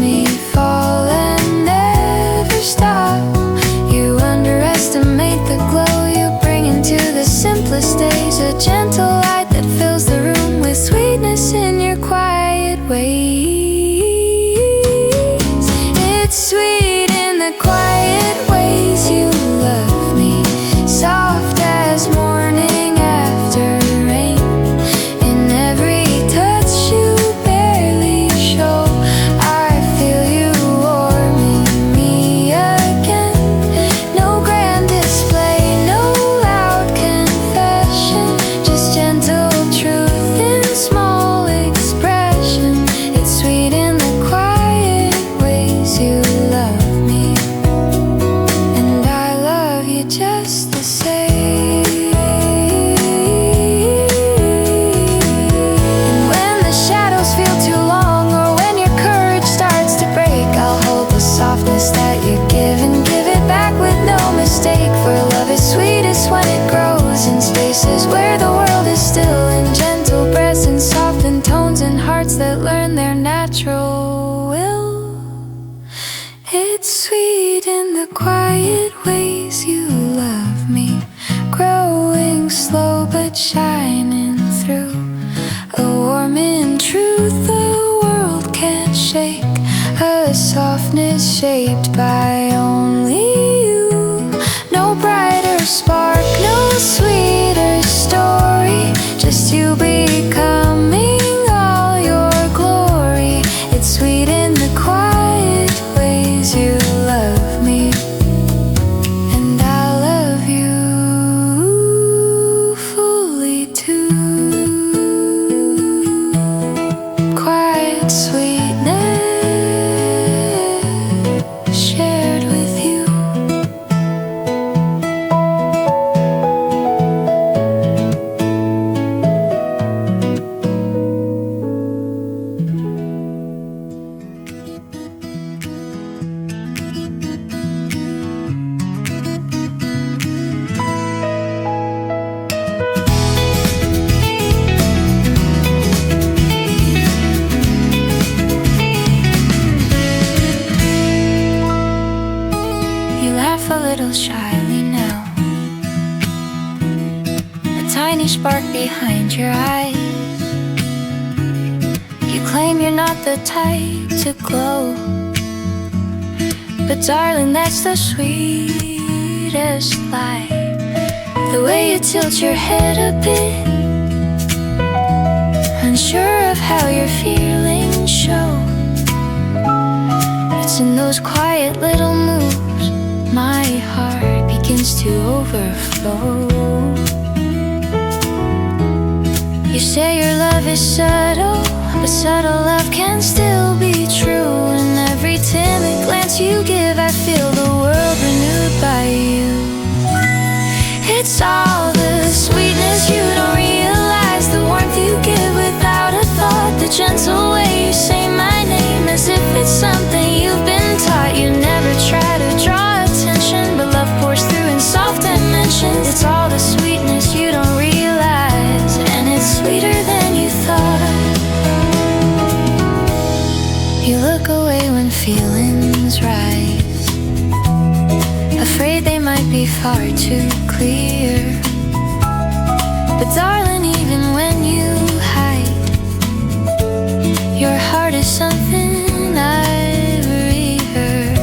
hearts that learn their natural will. It's sweet in the quiet ways you love me, growing slow but shining through. A warm in truth the world can't shake, a softness shaped by only you. No brighter spark, no sweeter story, just you becoming all your glory. It's sweet in the quiet ways you love me, and I love you fully too. Quiet sweetness shared with you. You laugh a little shyly now, a tiny spark behind your eyes. You claim you're not the type to glow, but darling, that's the sweetest lie. The way you tilt your head a bit, unsure of how your feelings show. It's in those quiet little moves my heart begins to overflow. You say your love is subtle, but subtle love can still be true. And every timid glance you give, I feel the world renewed by you. It's all the sweetness you don't realize, the warmth you give without a thought, the gentle way you say my name as if it's something you've been taught. You never try to draw attention, but love pours through in soft dimensions. It's all the sweetness you don't realize, and it's sweeter than you thought. You look away when feelings rise, afraid they might be far too clear. But darling, even when you hide, your heart is something I've reheard.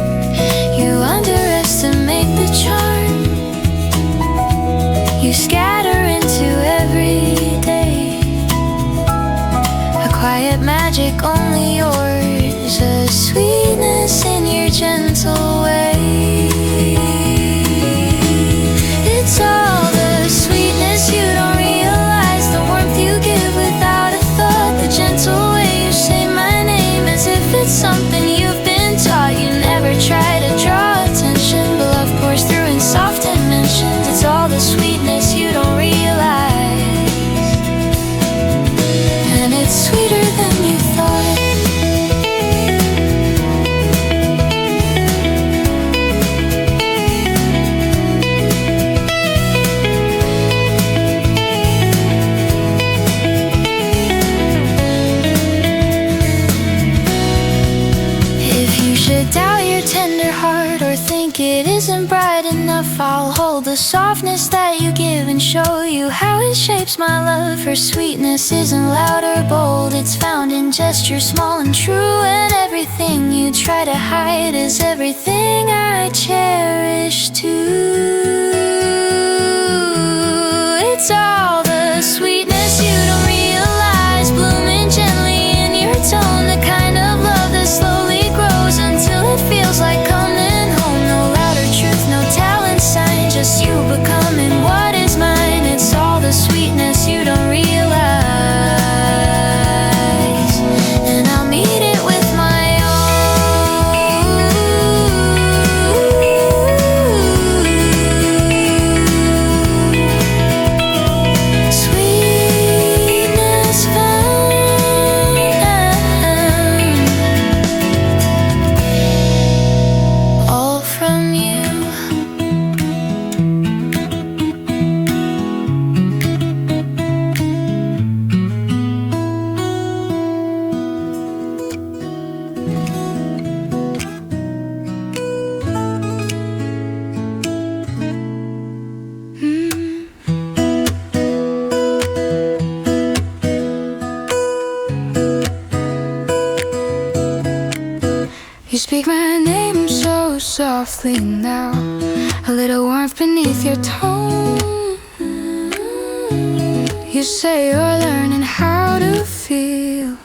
You underestimate the charm you scatter into every day, a quiet magic only yours, a sweetness in your gentle way. It's all the sweetness you don't realize, the warmth you give without a thought, the gentle way you say my name as if it's something you've been taught. You never try to draw attention, but love pours through in soft dimensions. It's all the sweetness you don't realize, and it's sweeter than you thought. Doubt your tender heart or think it isn't bright enough, I'll hold the softness that you give and show you how it shapes my love. Her sweetness isn't loud or bold, it's found in gestures small and true, and everything you try to hide is everything I cherish too. It's all the sweetness you don't realize, blooming gently in your tone, the kind of love that slowly grows until it feels like coming home. No louder truth, no talent sign, just you becoming what is mine. It's all the sweetness you don't realize, and I'll meet it with my own. You speak my name so softly now, a little warmth beneath your tone. You say you're learning how to feel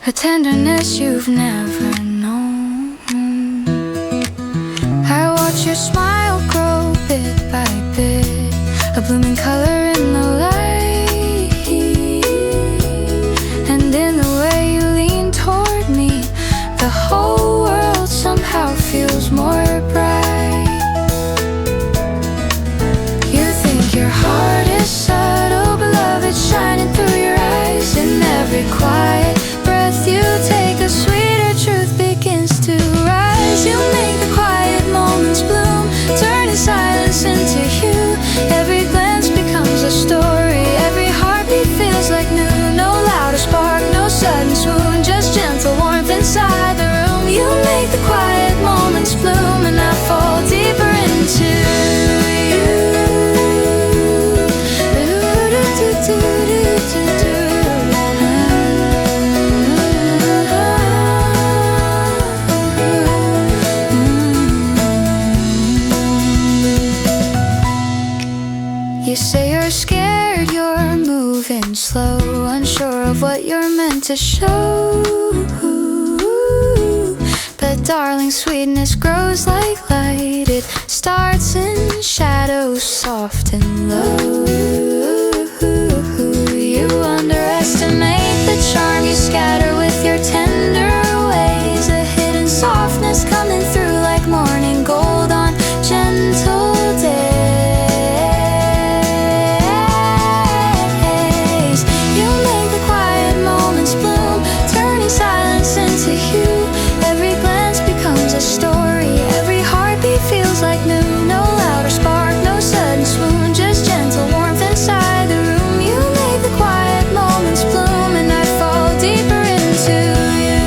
a tenderness you've never known. I watch your smile grow bit by bit, a blooming color in the light, and in the way you lean toward me, the whole world somehow feels more bright. You think your heart is subtle, but love is shining through your eyes. In every quiet breath you take, a sweeter truth begins to rise. You make the quiet moments bloom, turning silence into hue. Every glance becomes a story, every heartbeat feels like new. No louder spark, no sudden swoon, just gentle warmth inside the room. You make the quiet moments bloom, and I fall deeper into you. You say you're scared, you're moving slow, unsure of what you're meant to show. But darling, sweetness grows like light. It starts in shadows, soft and low. You underestimate the charm you scatter with your tender ways, a hidden softness coming through like morning gold on gentle days. You make the quiet moments bloom, turning silence into hue. Every glance becomes a story, every heartbeat feels like new. No louder spark, no sudden swoon, just gentle warmth inside the room. You make the quiet moments bloom, and I fall deeper into you.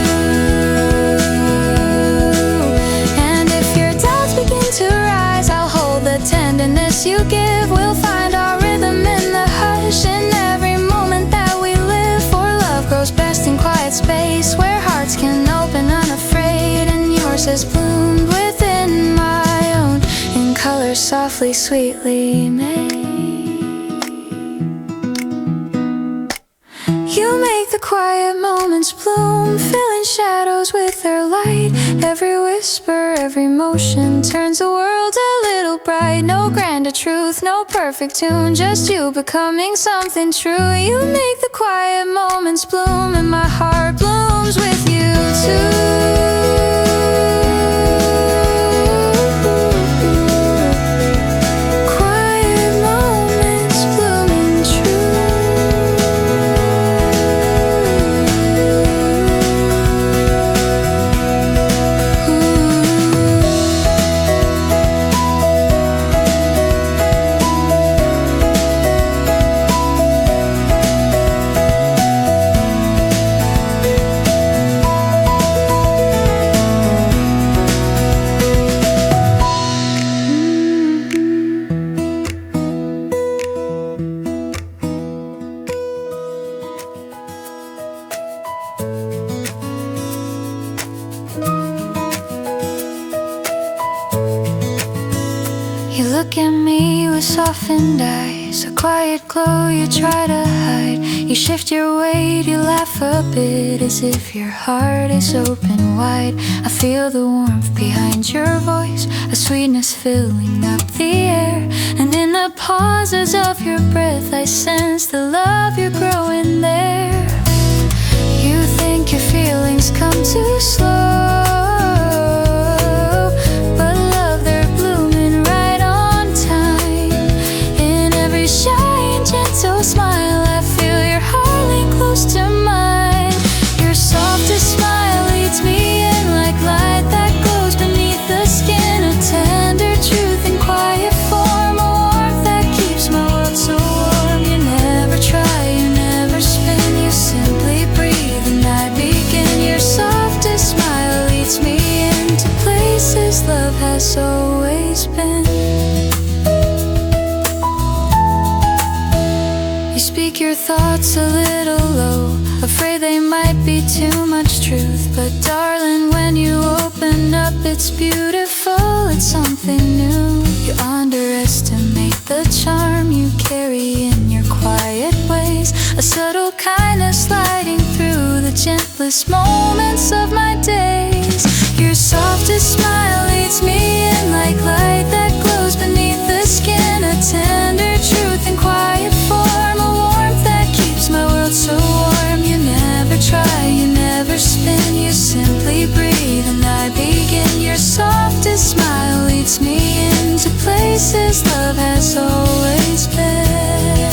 And if your doubts begin to rise, I'll hold the tenderness you give. We'll find our rhythm in the hush, in every moment that we live. For love grows best in quiet space, where hearts can open unafraid. And yours has bloomed within my own, in color softly, sweetly made. You make the quiet moments bloom, filling shadows with their light. Every whisper, every motion turns the world a little bright. No grander truth, no perfect tune, just you becoming something true. You make the quiet moments bloom, and my heart blooms with you too. You look at me with softened eyes, a quiet glow you try to hide. You shift your weight, you laugh a bit, as if your heart is open wide. I feel the warmth behind your voice, a sweetness filling up the air. And in the pauses of your breath, I sense the love you're growing there. You think your feelings come too slow, smile, I feel your heart lean close to mine. Your softest smile leads me in like light that glows beneath the skin. A tender truth in quiet form, a warmth that keeps my world so warm. You never try, you never spin, you simply breathe and I begin. Your softest smile leads me into places love has always been. You speak your thoughts a little low, afraid they might be too much truth. But darling, when It's beautiful, it's something new. You underestimate the charm you carry in your quiet ways. A subtle kindness sliding through the gentlest moments of my days. Your softest smile leads me in like light that glows beneath the skin. A tender truth in quiet form, a warmth that keeps my world so warm. You never try, you never spin, you simply breathe and I begin. Your softest smile leads me into places love has always been.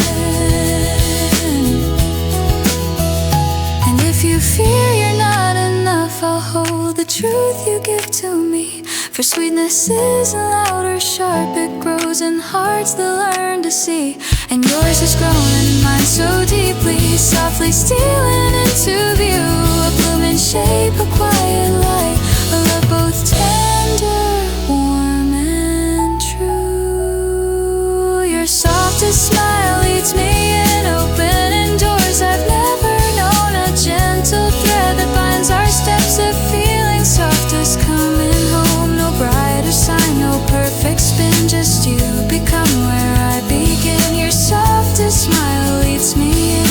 And if you fear you're not enough, I'll hold the truth you give to me. For sweetness isn't loud or sharp, it grows in hearts that learn to see. And yours has grown and mine so deeply, softly stealing into view. A blooming shape, a quiet light, a love both tender, warm and true. Your softest smile leads me in, opening doors I've never known. A gentle thread that binds our steps, a feeling soft as coming home. No brighter sign, no perfect spin, just you become where I begin. Your softest smile leads me in,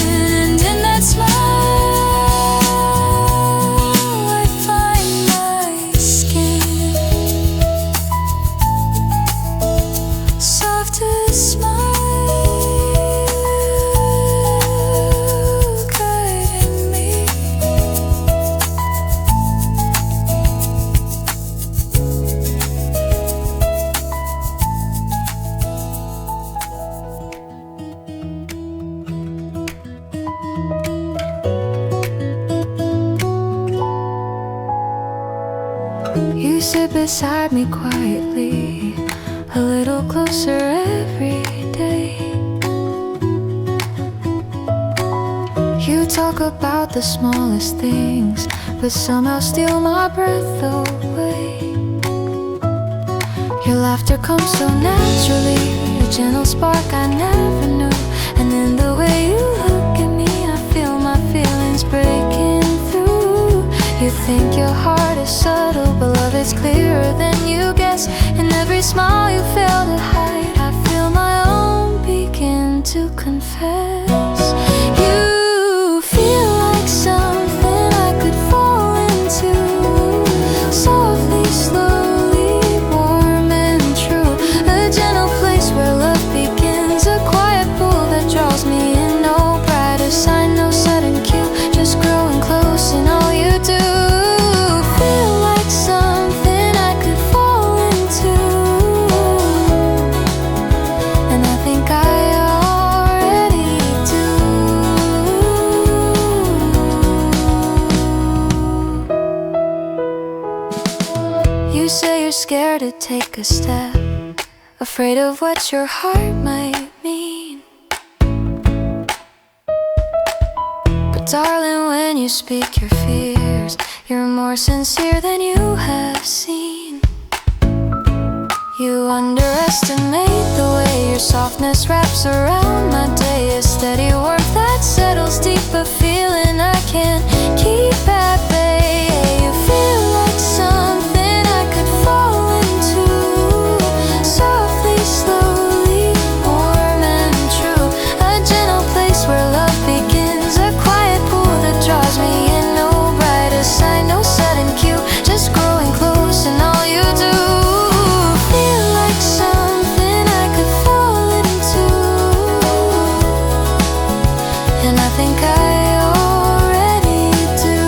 and in that smile I find my skin. Softest smile guiding me. You sit beside me quietly, a little closer every day. You talk about the smallest things, but somehow steal my breath away. Your laughter comes so naturally, a gentle spark I never knew. And in the way you look at me, I feel my feelings breaking through. You think your heart is subtle, but love is clearer than you guess. In every smile you fail to hide, I feel my own begin to confess. You feel like something I could fall into, softly, slowly, warm and true. A gentle place where love begins, a quiet pool that draws me in. No brighter sign, no sudden cue, just growing close in all you do. Feel like something I could fall into, and I think I already do. You say you're scared to take a step, afraid of what your heart might mean. But darling, when you speak your fears, you're more sincere than you have seen. You underestimate the way your softness wraps around my day. A steady warmth that settles deep, a feeling I can't keep at bay. You feel like something I could fall into, softly, slowly, warm and true. A gentle place where love begins, a quiet pool that draws me in. No brighter sign, no sudden cue, just growing close in all you do. Feel like something I could fall into, and I think I already do.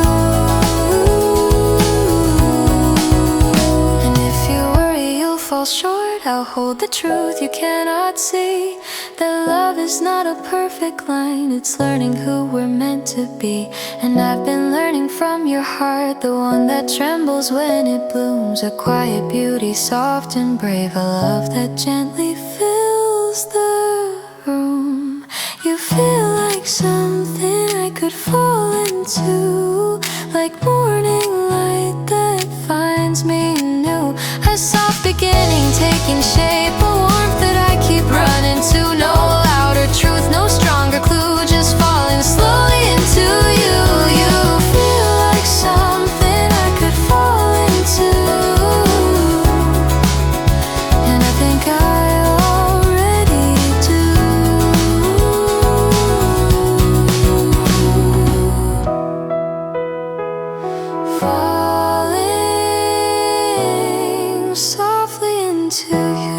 And if you worry you'll fall short, I'll hold the truth you cannot see. That love is not a perfect line, it's learning who we're meant to be. And I've been learning from your heart, the one that trembles when it blooms. A quiet beauty, soft and brave, a love that gently fills the room. You feel like something I could fall into, like morning light that finds me new. A soft beginning taking shape, a warmth that I keep running to. No louder truth, no stronger clue, just falling slowly into you. You feel like something I could fall into, falling softly into you.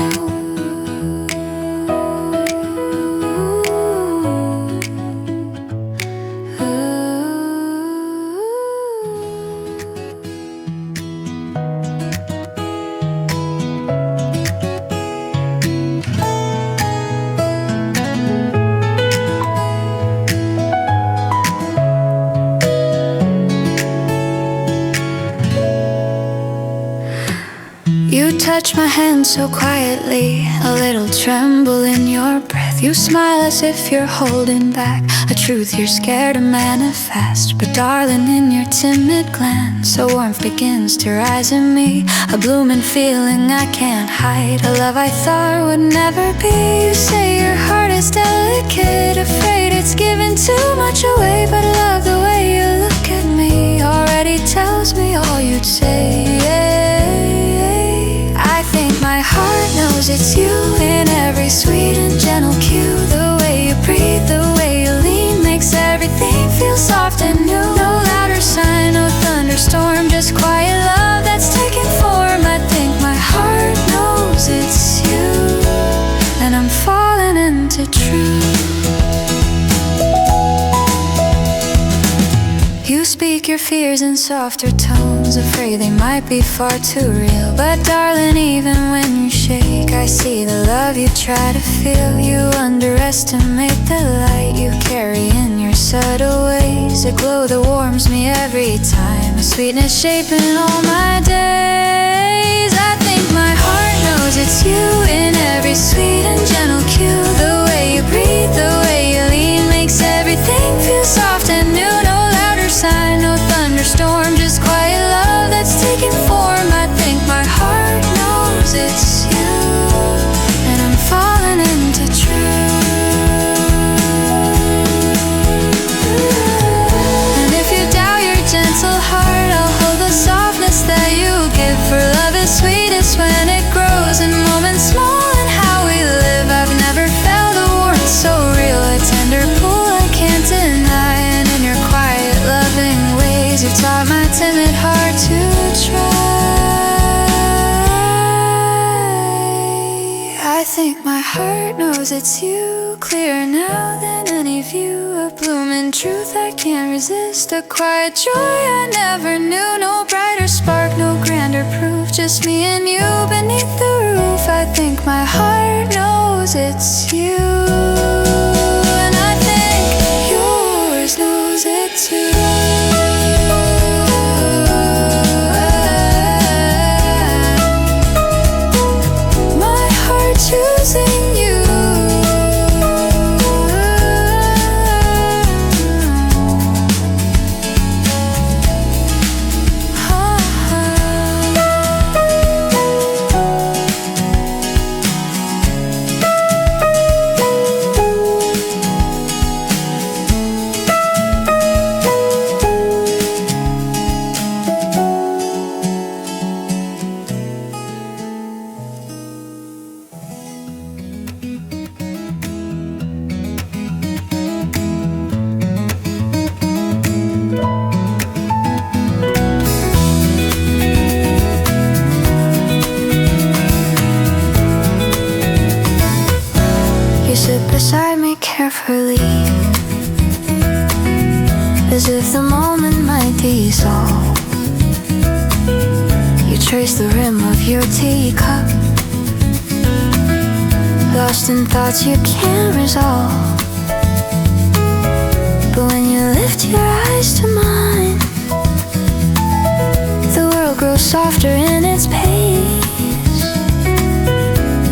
You touch my hand so quietly, a little tremble in your breath. You smile as if you're holding back a truth you're scared to manifest. But darling, in your timid glance, a warmth begins to rise in me, a blooming feeling I can't hide, a love I thought would never be. You say your heart is delicate, afraid it's giving too much away, but I love the way you look at me, already tells me all you'd say. I think my heart knows it's you in every sweet and gentle cue. The way you breathe, the way you lean, makes everything feel soft and new. No louder sign, no thunderstorm, just quiet love that's taking form. I think my heart knows it's you, and I'm falling into truth. You speak your fears in softer tones, afraid they might be far too real. But darling, even when you shake, I see the love you try to feel. You underestimate the light you carry in your subtle ways, a glow that warms me every time, a sweetness shaping all my days. I think my heart knows it's you in every sweet and gentle cue. The way you breathe, the way you lean, makes everything feel soft and new. Sign, no thunderstorm, just quiet love that's taking form. I think my heart knows it's you, and I'm falling into truth. And if you doubt your gentle heart, I'll hold the softness that you give. For love is sweetest when it grows in moments small and how we live. I've never felt a warmth so real, a tender pull I can't deny. And in your quiet loving ways, you taught my timid heart to try. I think my heart knows it's you, clearer now than any view, a blooming truth I can't resist, a quiet joy I never knew. No brighter spark, no grander proof, just me and you beneath the roof. I think my heart knows it's you, and I think yours knows it too. Choosing you. Beside me carefully, as if the moment might dissolve. You trace the rim of your teacup, lost in thoughts you can't resolve. But when you lift your eyes to mine, the world grows softer in its pace.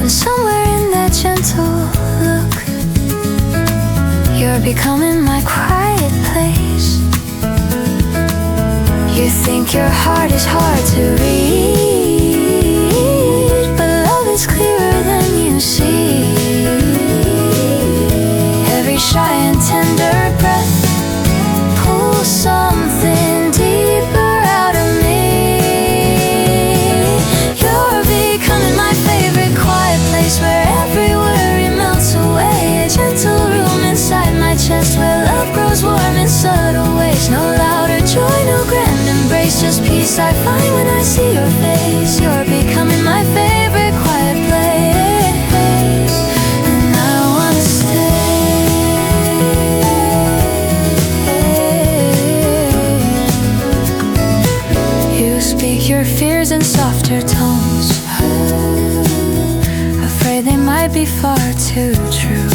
And somewhere in that gentle look, you're becoming my quiet place. You think your heart is hard to read, but love is clearer than you see. Every shy and tender breath pulls something deeper out of me. You're becoming my favorite quiet place, where every worry melts away, a gentle room inside my chest where love grows warm in subtle ways. No louder joy, no grand embrace, embrace, just peace I find when I see your face. You're becoming my favorite quiet place, and I wanna stay. You speak your fears in softer tones, afraid they might be far too true.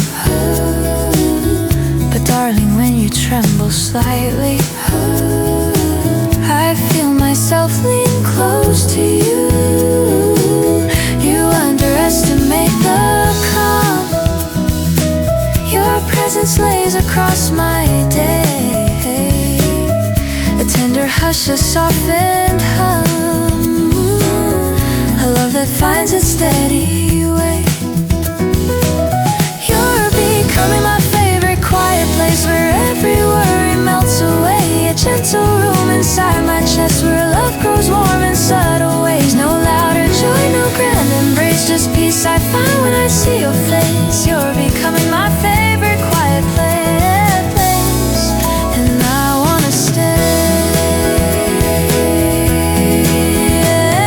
But darling, when you tremble slightly, I feel myself lean close to you. You underestimate the calm your presence lays across my day. A tender hush, a softened hum, a love that finds its steady way. You're becoming my favorite quiet place, where every worry melts away. A gentle room inside my chest, where love grows warm in subtle ways. No louder joy, no grand embrace, just peace I find when I see your face. You're becoming my favorite quiet place, and I wanna stay.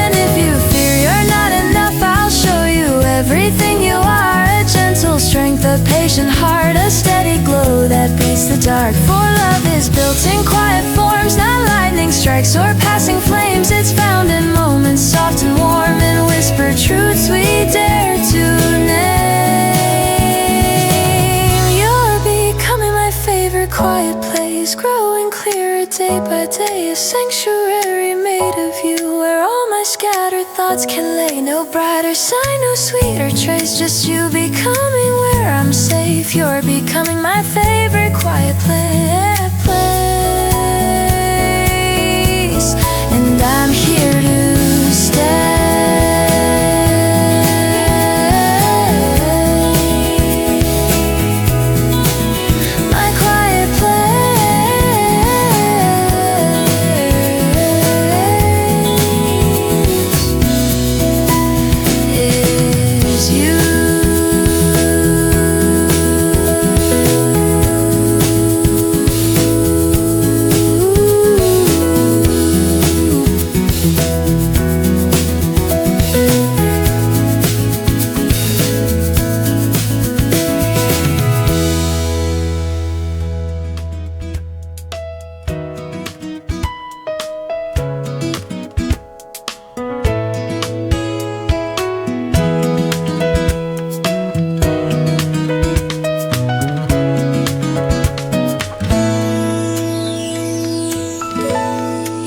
And if you fear you're not enough, I'll show you everything you are. A gentle strength, a patient heart, a steady glow that beats the dark. For love is built in quiet forms, not lightning strikes or passing flames. It's found in moments soft and warm, and whispered truths we dare to name. You're becoming my favorite quiet place, growing clearer day by day. A sanctuary made of you, where all my scattered thoughts can lay. No brighter sign, no sweeter trace, just you becoming where I'm safe. You're becoming my favorite quiet place, and I'm here to stay. My quiet place is you.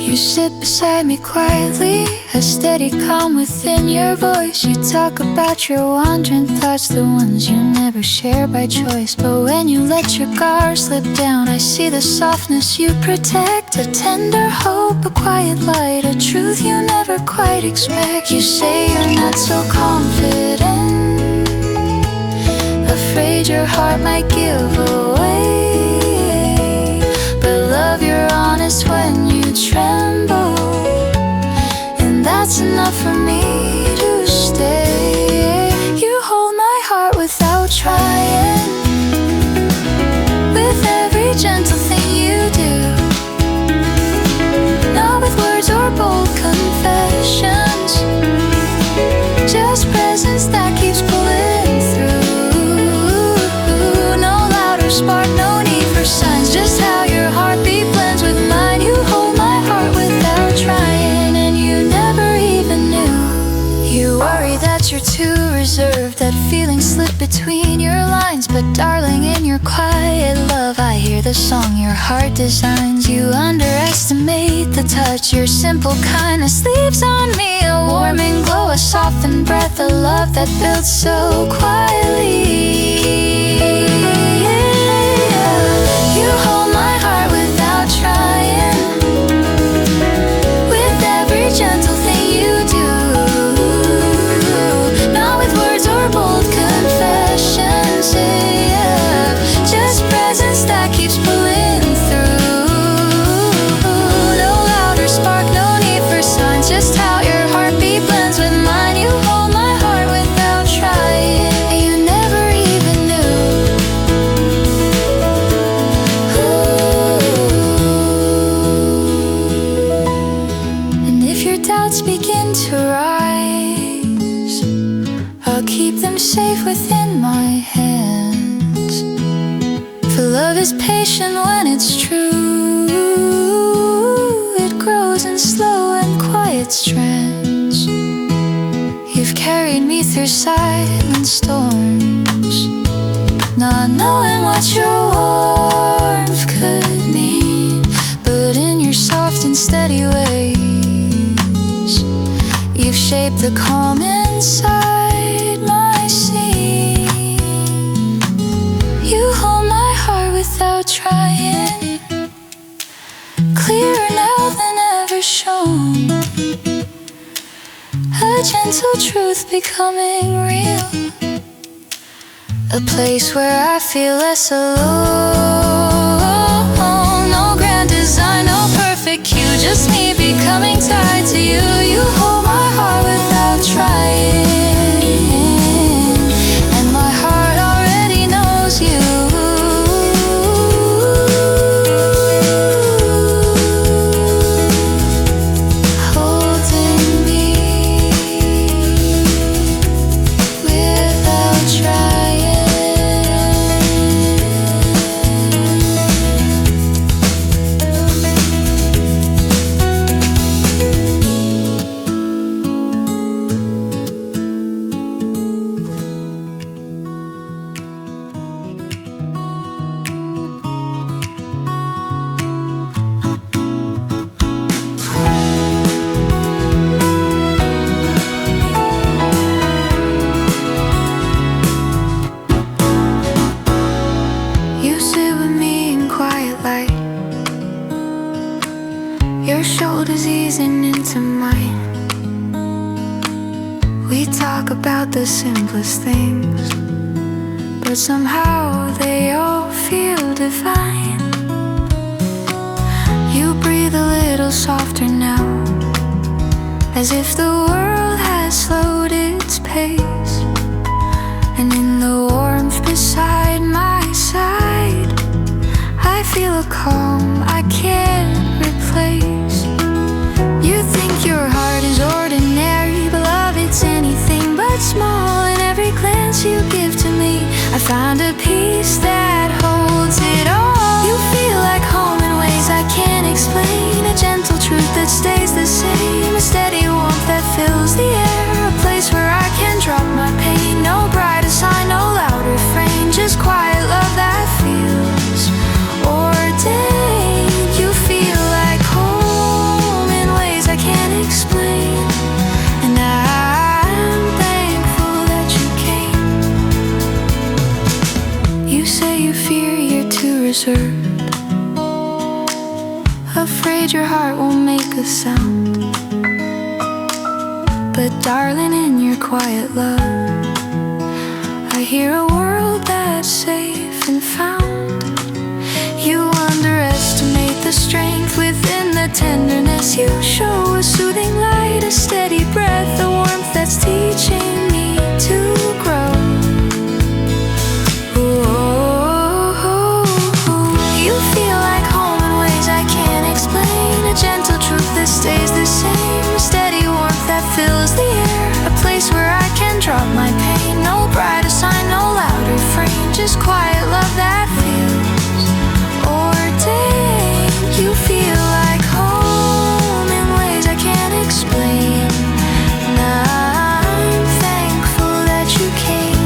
You sit beside me quietly, a steady calm within your voice. You talk about your wandering thoughts, the ones you never share by choice. But when you let your guard slip down, I see the softness you protect. A tender hope, a quiet light, a truth you never quite expect. You say you're not so confident, afraid your heart might give away. But love, you're honest when you tremble, and that's enough for me to stay. You hold my heart without trying, with every gentle thing you do, not with words or bold confessions, just presence that keeps pulling through. No louder spark, no need for signs, just how your heartbeat blends with mine. You hold my heart without trying, and you never even knew. You worry that you're too reserved, that feelings slip between your lines. But darling, in your quiet love, I hear the song your heart designs. You underestimate the touch, your simple kindness leaves on me a warming glow, a softened breath, a love that builds so quietly. You hold my heart without trying, with every gentle thing you do, not with words or bold confessions, yeah. Just presence that keeps pulling through. No louder spark, no need for signs, just how your heartbeat blends with mine. You hold my heart without trying, and you never even knew. doubts begin to rise, I'll keep them safe within my hands. For love is patient when it's true, it grows in slow and quiet strands. You've carried me through silent storms, not knowing what your warmth could mean, but in your soft and steady ways, you've shaped the calm inside my sea. You hold my heart without trying, clearer now than ever shown. A gentle truth becoming real, a place where I feel less alone. No grand design, no perfect cue, just me becoming tied to you. You hold my heart without trying, and my heart already knows you. Holding me without trying. You sit with me in quiet light, your shoulders easing into mine. We talk about the simplest things, but somehow they all feel divine. You breathe a little softer now, as if the world has slowed its pace. And in the warmth beside my side, I feel a calm I can't replace. You think your heart is ordinary, but love, it's anything but small. In every glance you give to me, I find a peace that holds it all. You feel like home in ways I can't explain, a gentle truth that stays the same, a steady warmth that fills the air, a place where I can drop my pain. No brighter sign, no loud refrain, just quiet love that feels ordained. You feel like home in ways I can't explain, and I'm thankful that you came. You say you fear you're too reserved, afraid your heart won't make a sound. But darling, in your quiet love, I hear a world that's safe and found. You underestimate the strength within the tenderness you show, a soothing light, a steady breath, a warmth that's teaching me to grow. You feel like home in ways I can't explain, a gentle truth that stays the same, a steady warmth that fills the air, a place where I can drop my pain. No brighter sign, no loud refrain, just quiet love that feels ordained. You feel like home in ways I can't explain, and I'm thankful that you came.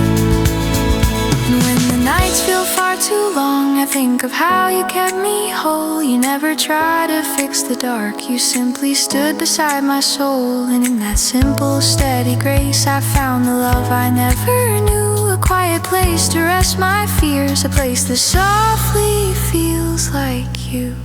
And when the nights feel far too long, I think of how you kept me whole. You never tried to fix the dark, you simply stood beside my soul. And in that simple, steady grace, I found the love I never knew, a quiet place to rest my fears, a place that softly feels like you.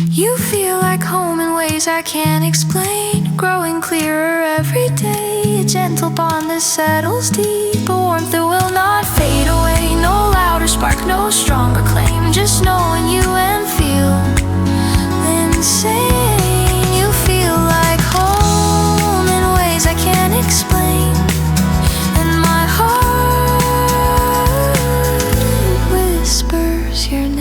You feel like home in ways I can't explain, growing clearer every day, a gentle bond that settles deep, a warmth that will not fade away. No louder spark, no stronger claim, just knowing you and feel insane. You feel like home in ways I can't explain, and my heart whispers your name.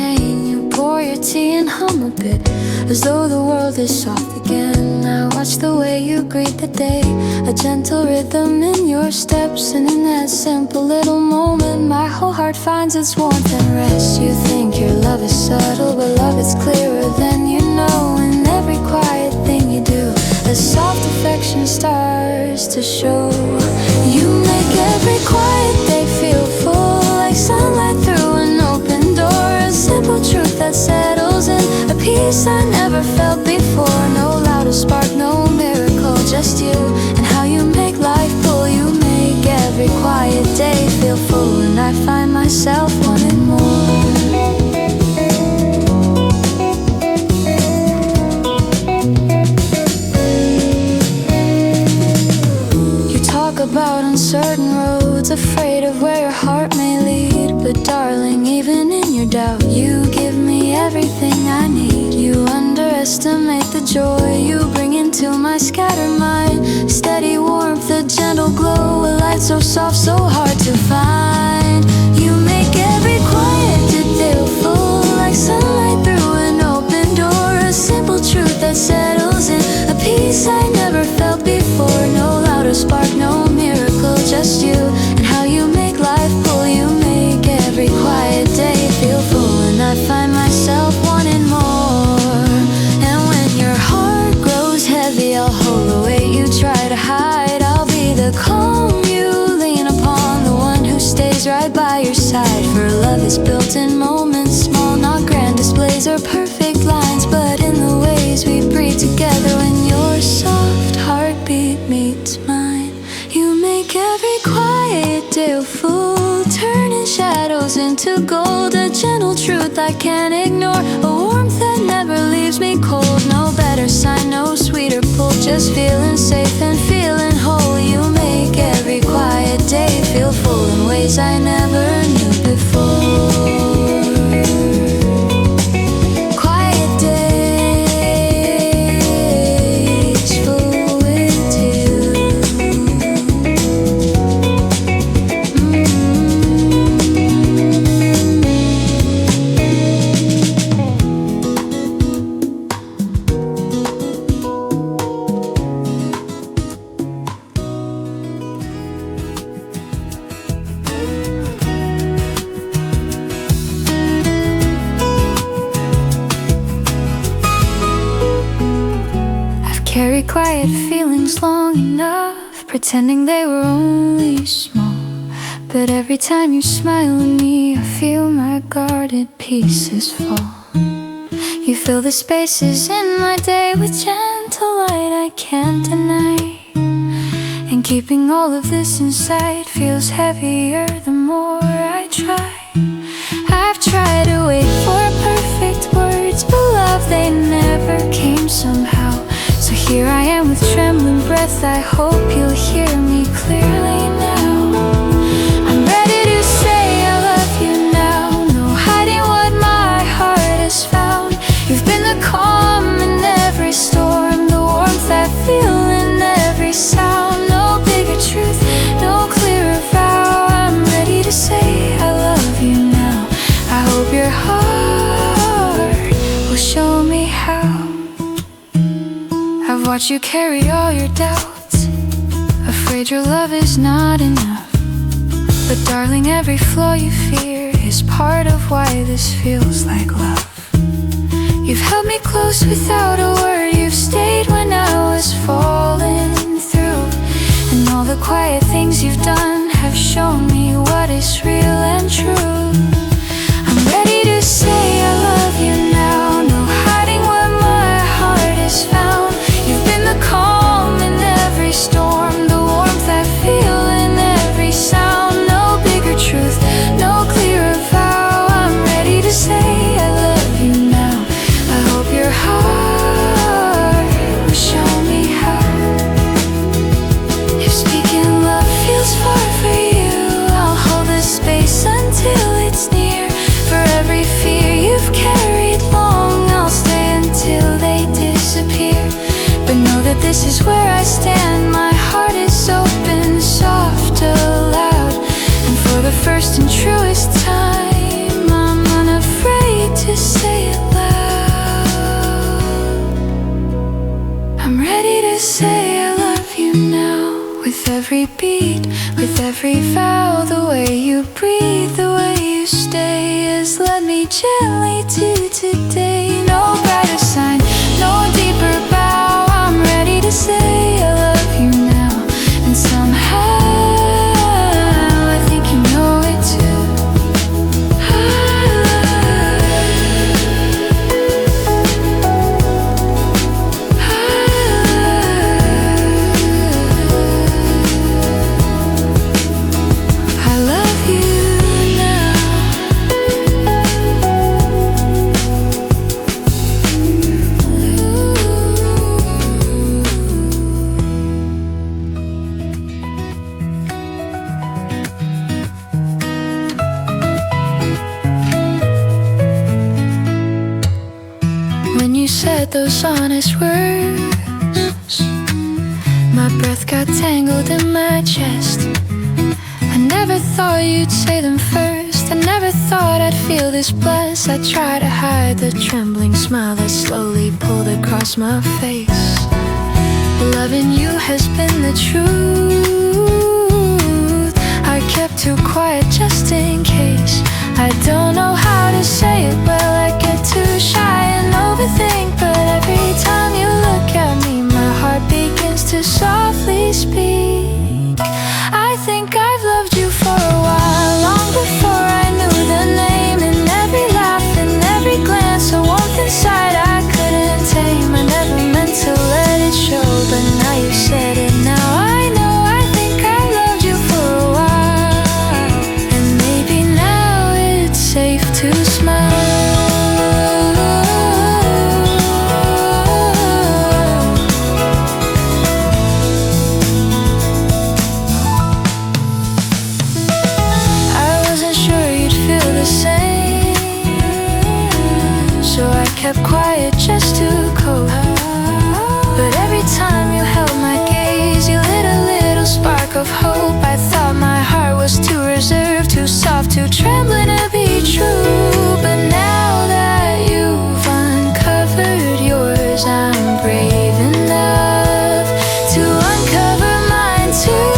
champagne. You pour your tea and hum a bit, as though the world is soft again. I watch the way you greet the day, a gentle rhythm in your steps. And in that simple little moment, my whole heart finds its warmth and rest. You think your love is subtle, but love is clearer than you know. In every quiet thing you do, a soft affection starts to show. You make every quiet day feel full, like sunlight through an open door. A simple truth that settles in, a peace I never felt before. No louder spark, no miracle, just you and how you make life full. You make every quiet day feel full, and I find myself wanting more. About uncertain roads, afraid of where your heart may lead. But darling, even in your doubt, you give me everything I need. You underestimate the joy you bring into my scattered mind. Steady warmth, a gentle glow, a light so soft, so hard to find. You make every quiet detail full, like sunlight through an open door. A simple truth that settles in, a peace I never felt before. No louder spark, no miracle, just you and how you make life full. You make every quiet day feel full, and I find myself wanting more. And when your heart grows heavy, I'll hold the weight you try to hide. I'll be the calm you lean upon, the one who stays right by your side. For love is built in moments small, not grand displays or perfect lines, but in the ways we breathe together when your soft heartbeat meets mine. You make every quiet day full, turning shadows into gold. A gentle truth I can't ignore, a warmth that never leaves me cold. No better sign, no sweeter pull, just feeling safe and feeling whole. You make every quiet day feel full in ways I never knew before. Carry quiet feelings long enough, pretending they were only small. But every time you smile at me, I feel my guarded pieces fall. You fill the spaces in my day with gentle light I can't deny. And keeping all of this inside feels heavier the more I try. I've tried to wait for perfect words, but love, they never came somehow. So here I am with trembling breath, I hope you'll hear me clearly now. I'm ready to say I love you now, no hiding what my heart has found. You've been the calm in every storm, the warmth I feel in every sound. No bigger truth, no clearer vow. I'm ready to say I love you now. I hope your heart will show me how. I've watched you carry all your doubts, afraid your love is not enough. But darling, every flaw you fear is part of why this feels like love. You've held me close without a word, you've stayed when I was falling through. And all the quiet things you've done have shown me what is real and true. I'm ready to say I love you now, no hiding what my heart has found. You've been the calm in every storm, the warmth I feel in every sound. No bigger truth, no clearer vow. I'm ready to say I love you now. I hope your heart will show me how. If speaking love feels far for you, I'll hold the space until it's near. For every fear with every beat, with every vow. The way you breathe, the way you stay has led me gently to today. No brighter sign, no deeper bow. I'm ready to say I love you now, and somehow I think you know it too. I love you now. When you said those honest words, my breath got tangled in my chest. I never thought you'd say them first. I never thought I'd feel this blessed. I try to hide the trembling smile that slowly pulled across my face. Loving you has been the truth. I kept too quiet just in case. I don't know how to say it well. I get too shy and overthink, but every time you look at me, my heart begins to softly speak. I think I've loved you for a while, long before I knew the name. In every laugh, in every glance, a warmth inside I couldn't tame. I never meant to let it show, but now you said it. Now I know, I think I loved you for a while, and maybe now it's safe to smile. So I kept quiet just to cope. But every time you held my gaze, you lit a little spark of hope. I thought my heart was too reserved, too soft, too trembling to be true. But now that you've uncovered yours, I'm brave enough to uncover mine too.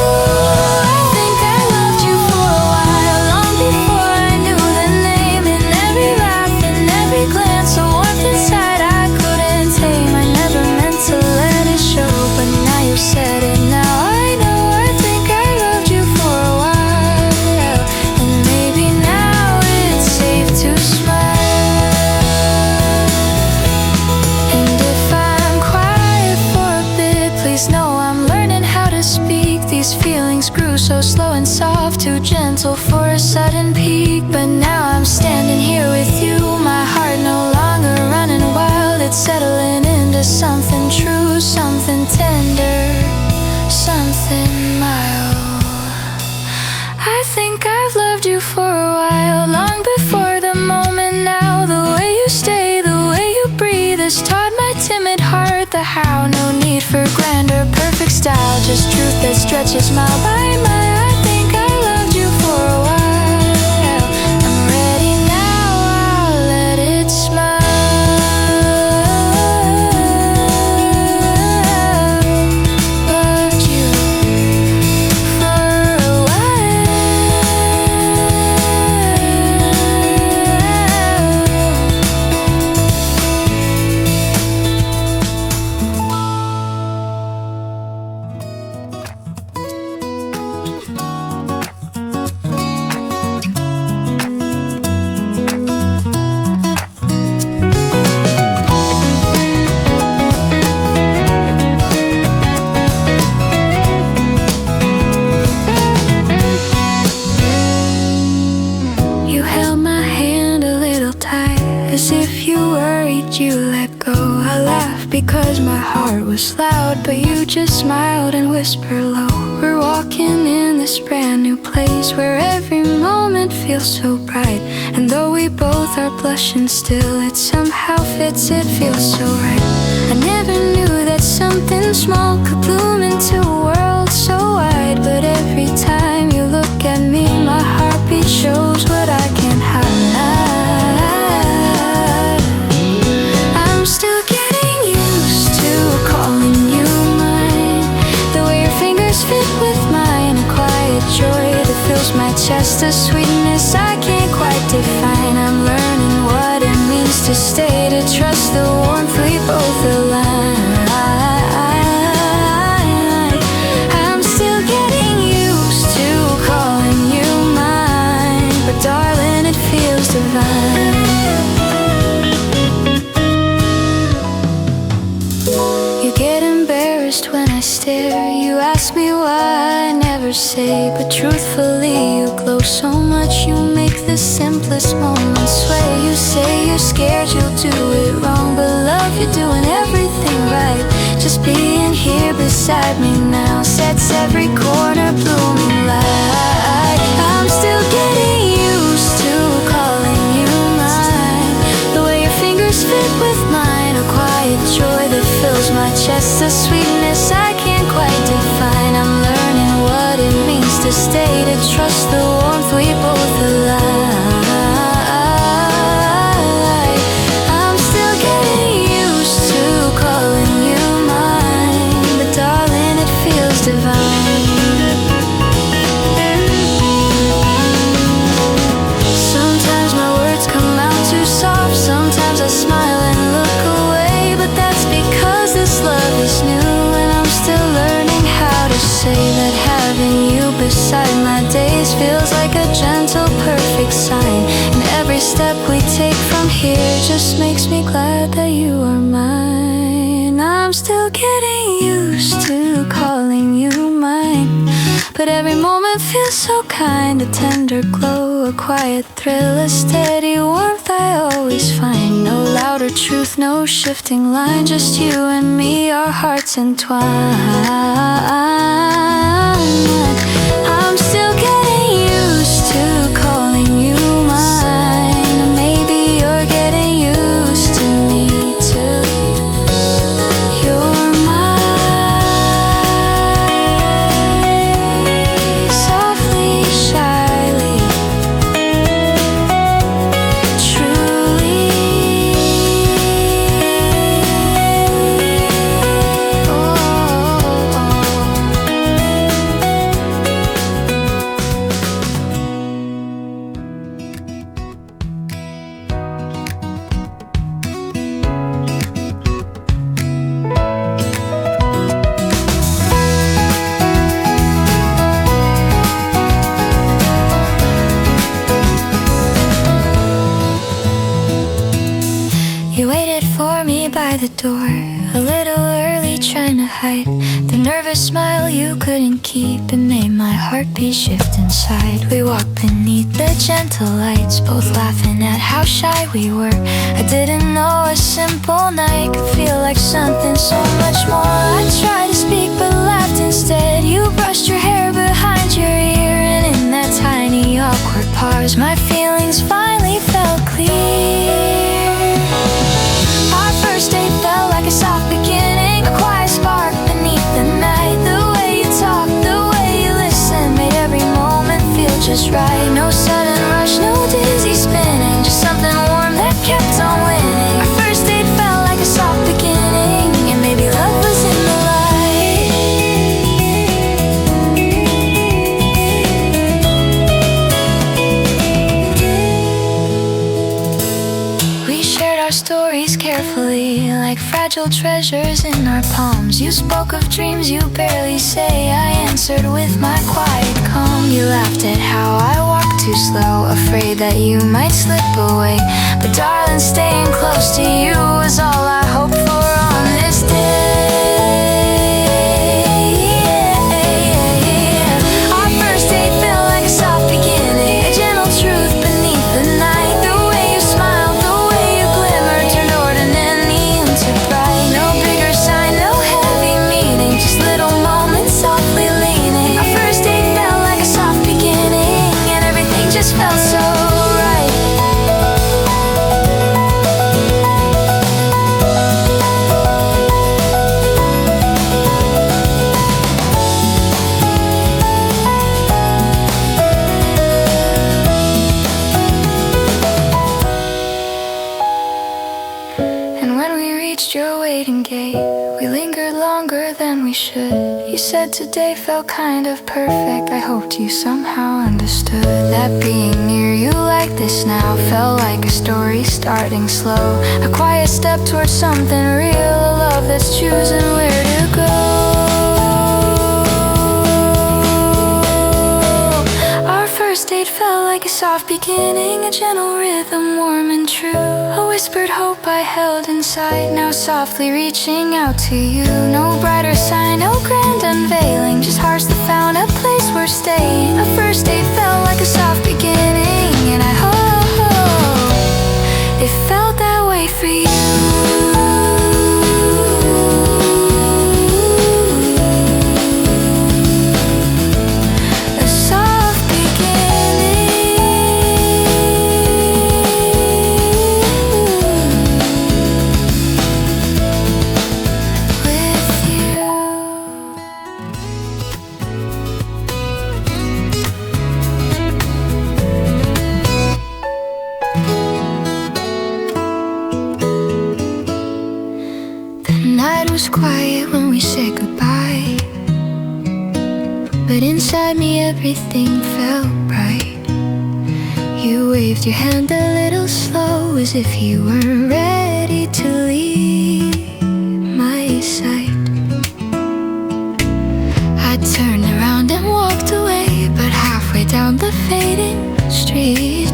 I think I loved you for a while, long before I knew the name. In every laugh, in every glance, a warmth inside I couldn't tame. I never meant to let it show, but now you said it. Now I know, I think I loved you for a while, and maybe now it's safe to smile. And if I'm quiet for a bit, please know I'm learning how to speak. These feelings grew so slow and soft, too gentle for a sudden peak. But now I'm standing here with you, my heart no longer running wild. It's settling into something true, something tender, something mild. I think I've loved you for a while, long before the moment now. The way you stay, the way you breathe has taught my timid heart the how. No need for grander, perfect style, just truth that stretches mile by mile. I think I loved you for a while. I'm ready now, I'll let it smile. Loved you for a while. You held my hand a little tight, as if you worried you let go. I laughed because my heart was loud, but you just smiled and whispered low. We're walking in this brand new place where every moment feels so bright. And though we both are blushing still, it somehow fits, it feels so right. I never knew that something small could bloom into a world so wide. But every time you look at me, my heartbeat shows what I can't hide. I'm still getting used to calling you mine, the way your fingers fit with a sweetness I can't quite define. I'm learning what it means to stay, to trust the warmth we both align. I'm still getting used to calling you mine, but darling, it feels divine. You get embarrassed when I stare. You ask me why I never say, but truthfully you glow so much. You make the simplest moments sway. You say you're scared you'll do it wrong, but love, you're doing everything right. Just being here beside me now sets every corner blooming light. I'm still getting used to calling you mine, the way your fingers fit with mine, a quiet joy that fills my chest, a sweetness I can't quite define. I'm learning what it means to stay, to trust the warmth we both align. I'm still getting used to calling you mine, but darling, it feels divine. Sometimes my words come out too soft, sometimes I smile and look away, but that's because this love is new, and I'm still learning how to say that having you beside my days feels like a gentle, perfect sign. And every step we take from here just makes me glad that you are mine. I'm still getting used to calling you mine, but every moment feels so kind. A tender glow, a quiet thrill, a steady warmth I always find. No louder truth, no shifting line, just you and me, our hearts entwined. I'm still getting used to calling you mine. Maybe you're getting used to me too. You're mine, softly, shyly, truly. You waited for me by the door, a little early, trying to hide the nervous smile you couldn't keep. It made my heartbeat shift inside. We walked beneath the gentle lights, both laughing at how shy we were. I didn't know a simple night could feel like something so much more. I tried to speak but laughed instead. You brushed your hair behind your ear, and in that tiny awkward pause my feelings finally felt clear. Our first date felt like a soft beginning, a quiet spark beneath the night. The way you talked, the way you listened, made every moment feel just right. No sudden rush, no dizzy spinning, just something warm that kept on winning. Our first date felt like a soft beginning, and maybe love was in the light. We shared our stories carefully, like fragile treasures in our palms. You spoke of dreams you barely say, I answered with my quiet calm. You laughed at how I walked too slow, afraid that you might slip away. But darling, staying close to you was all I hoped for on this day. Our first date felt like a soft beginning, a gentle truth beneath the night. The way you smiled, the way you glimmered, turned ordinary into bright. No bigger sign, no heavy meaning, just little moments softly leaning. Our first date felt like a soft beginning, and everything just felt so right. reached your waiting gate. We lingered longer than we should. You said today felt kind of perfect. I hoped you somehow understood that being near you like this now felt like a story starting slow. A quiet step towards something real, a love that's choosing where to go. Our first date felt like a soft beginning, a gentle rhythm, warm and true. A whispered hope I held inside, now softly reaching out to you. No brighter sign, no grand unveiling, just hearts that found a place we're staying. A first date felt like a soft beginning, and I hope it felt that way for you. Night was quiet when we said goodbye, but inside me everything felt right. You waved your hand a little slow, as if you weren't ready to leave my sight. I turned around and walked away, but halfway down the fading street,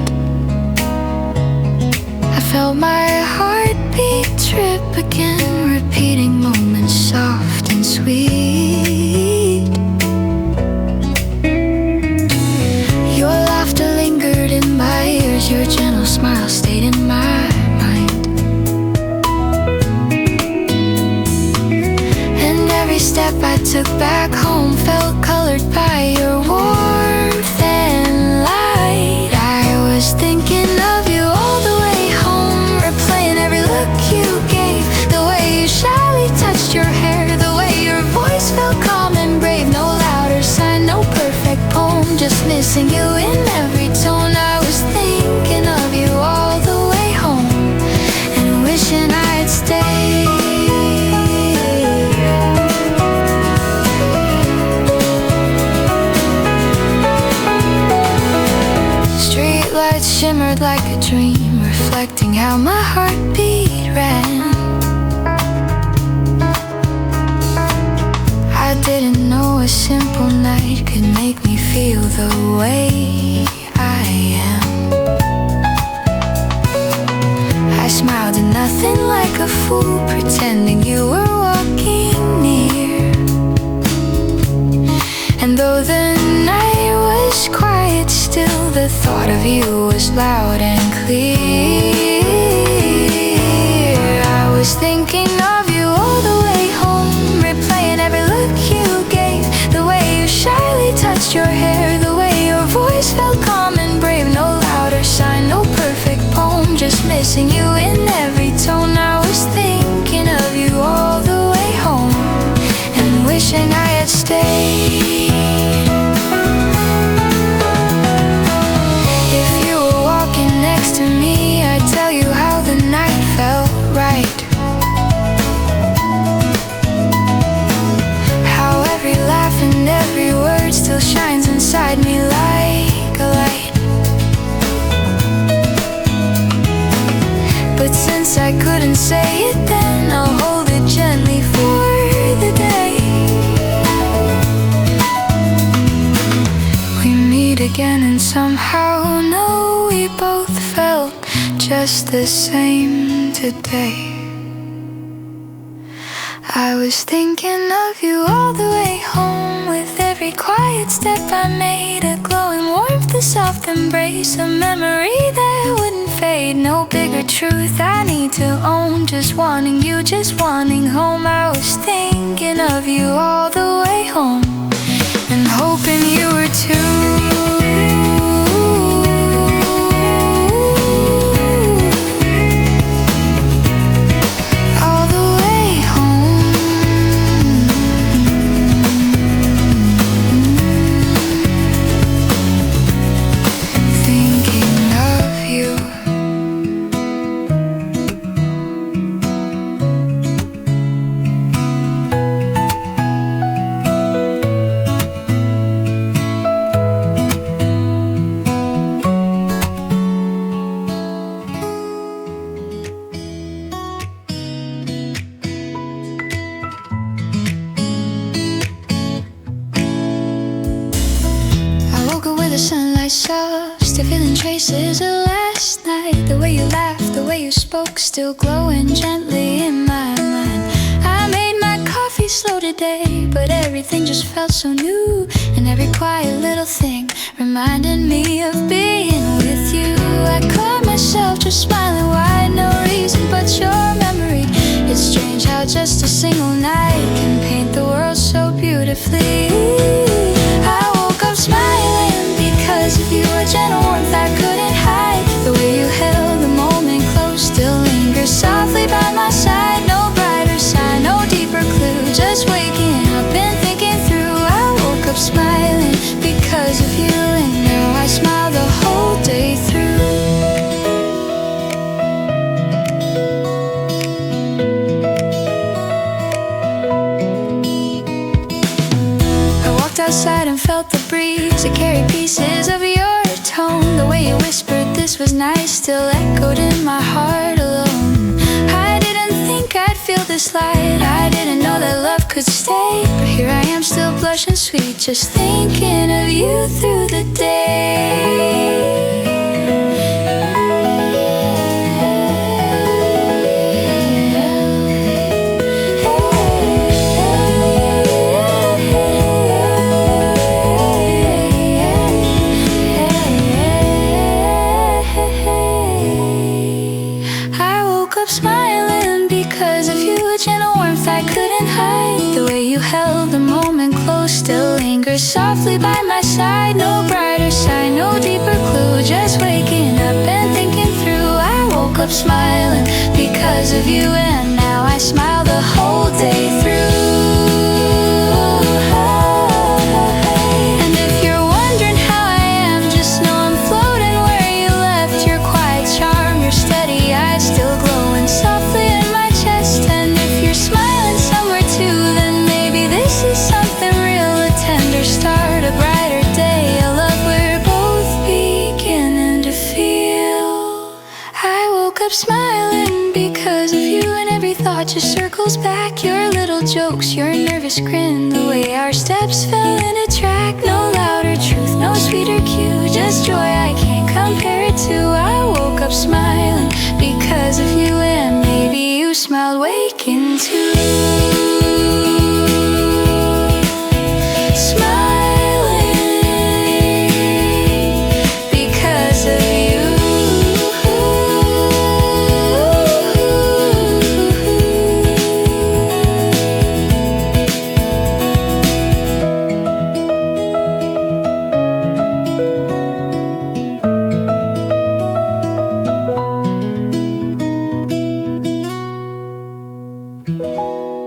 I felt my heartbeat trip again, repeating moments soft and sweet. Your laughter lingered in my ears, your gentle smile stayed in my mind. And every step I took back home felt colored by your warmth and light. I was thinking of you all the way home, replaying every look you gave, the way you shyly touched your hair, the way your voice felt calm and brave. No louder sign, no perfect poem, just missing you in every tone. I was thinking of you all the way home, and wishing I'd stay. Streetlights shimmered like a dream, reflecting how my heartbeat ran. I didn't know a simple night could make me feel the way I am. I smiled at nothing like a fool, pretending you were walking near. And though the night was quiet still, the thought of you was loud and clear. I was thinking of you all the way home, replaying every look you gave, the way you shyly touched your hair, the way your voice felt calm and brave. No louder sign, no perfect poem, just missing you in every tone. I was thinking of you all the way home, and wishing I had stayed. If you were walking next to me, I'd tell you how the night felt right, how every laugh and every word still shines inside me like a light. But since I couldn't say it then, I'll hold it gently for the day. We meet again and somehow know we both felt just the same today. I was thinking of you all the way home, with every quiet step I made, a glowing warmth, a soft embrace, a memory that wouldn't fade. No bigger truth I need to own, just wanting you, just wanting home. I was thinking of you all the way home, and hoping you were too. pieces of last night. The way you laughed, the way you spoke, still glowing gently in my mind. I made my coffee slow today, but everything just felt so new. And every quiet little thing reminded me of being with you. I caught myself just smiling wide, no reason but your memory. It's strange how just a single night can paint the world so beautifully. I woke up smiling because of you, a gentle warmth I couldn't hide. The way you held the moment close still lingers softly by my side. No brighter sign, no deeper clue, just waking up and thinking through. I woke up smiling because of you, and now I smile the whole day through. Outside and felt the breeze, it carried pieces of your tone. The way you whispered this was nice still echoed in my heart alone. I didn't think I'd feel this light, I didn't know that love could stay. But here I am still blushing sweet, just thinking of you through the day. Smiling because of you, a gentle warmth I couldn't hide. The way you held the moment close still lingers softly by my side. No brighter sign, no deeper clue, just waking up and thinking through. I woke up smiling because of you, and now I smile the whole day through. And if you're wondering how I am, just know I'm floating where you left. Your quiet charm, your steady eyes still glowing softly in my chest. And if you're smiling somewhere too, then maybe this is something real, a tender start, a brighter day, a love we're both beginning to feel. I woke up smiling because of you, and every thought just circles back. Your little jokes, your nervous grin, the way our steps fell into track. No louder truth, no sweeter cue, just joy I can't compare it to. I woke up smiling because of you, and maybe you smiled waking too. Thank you.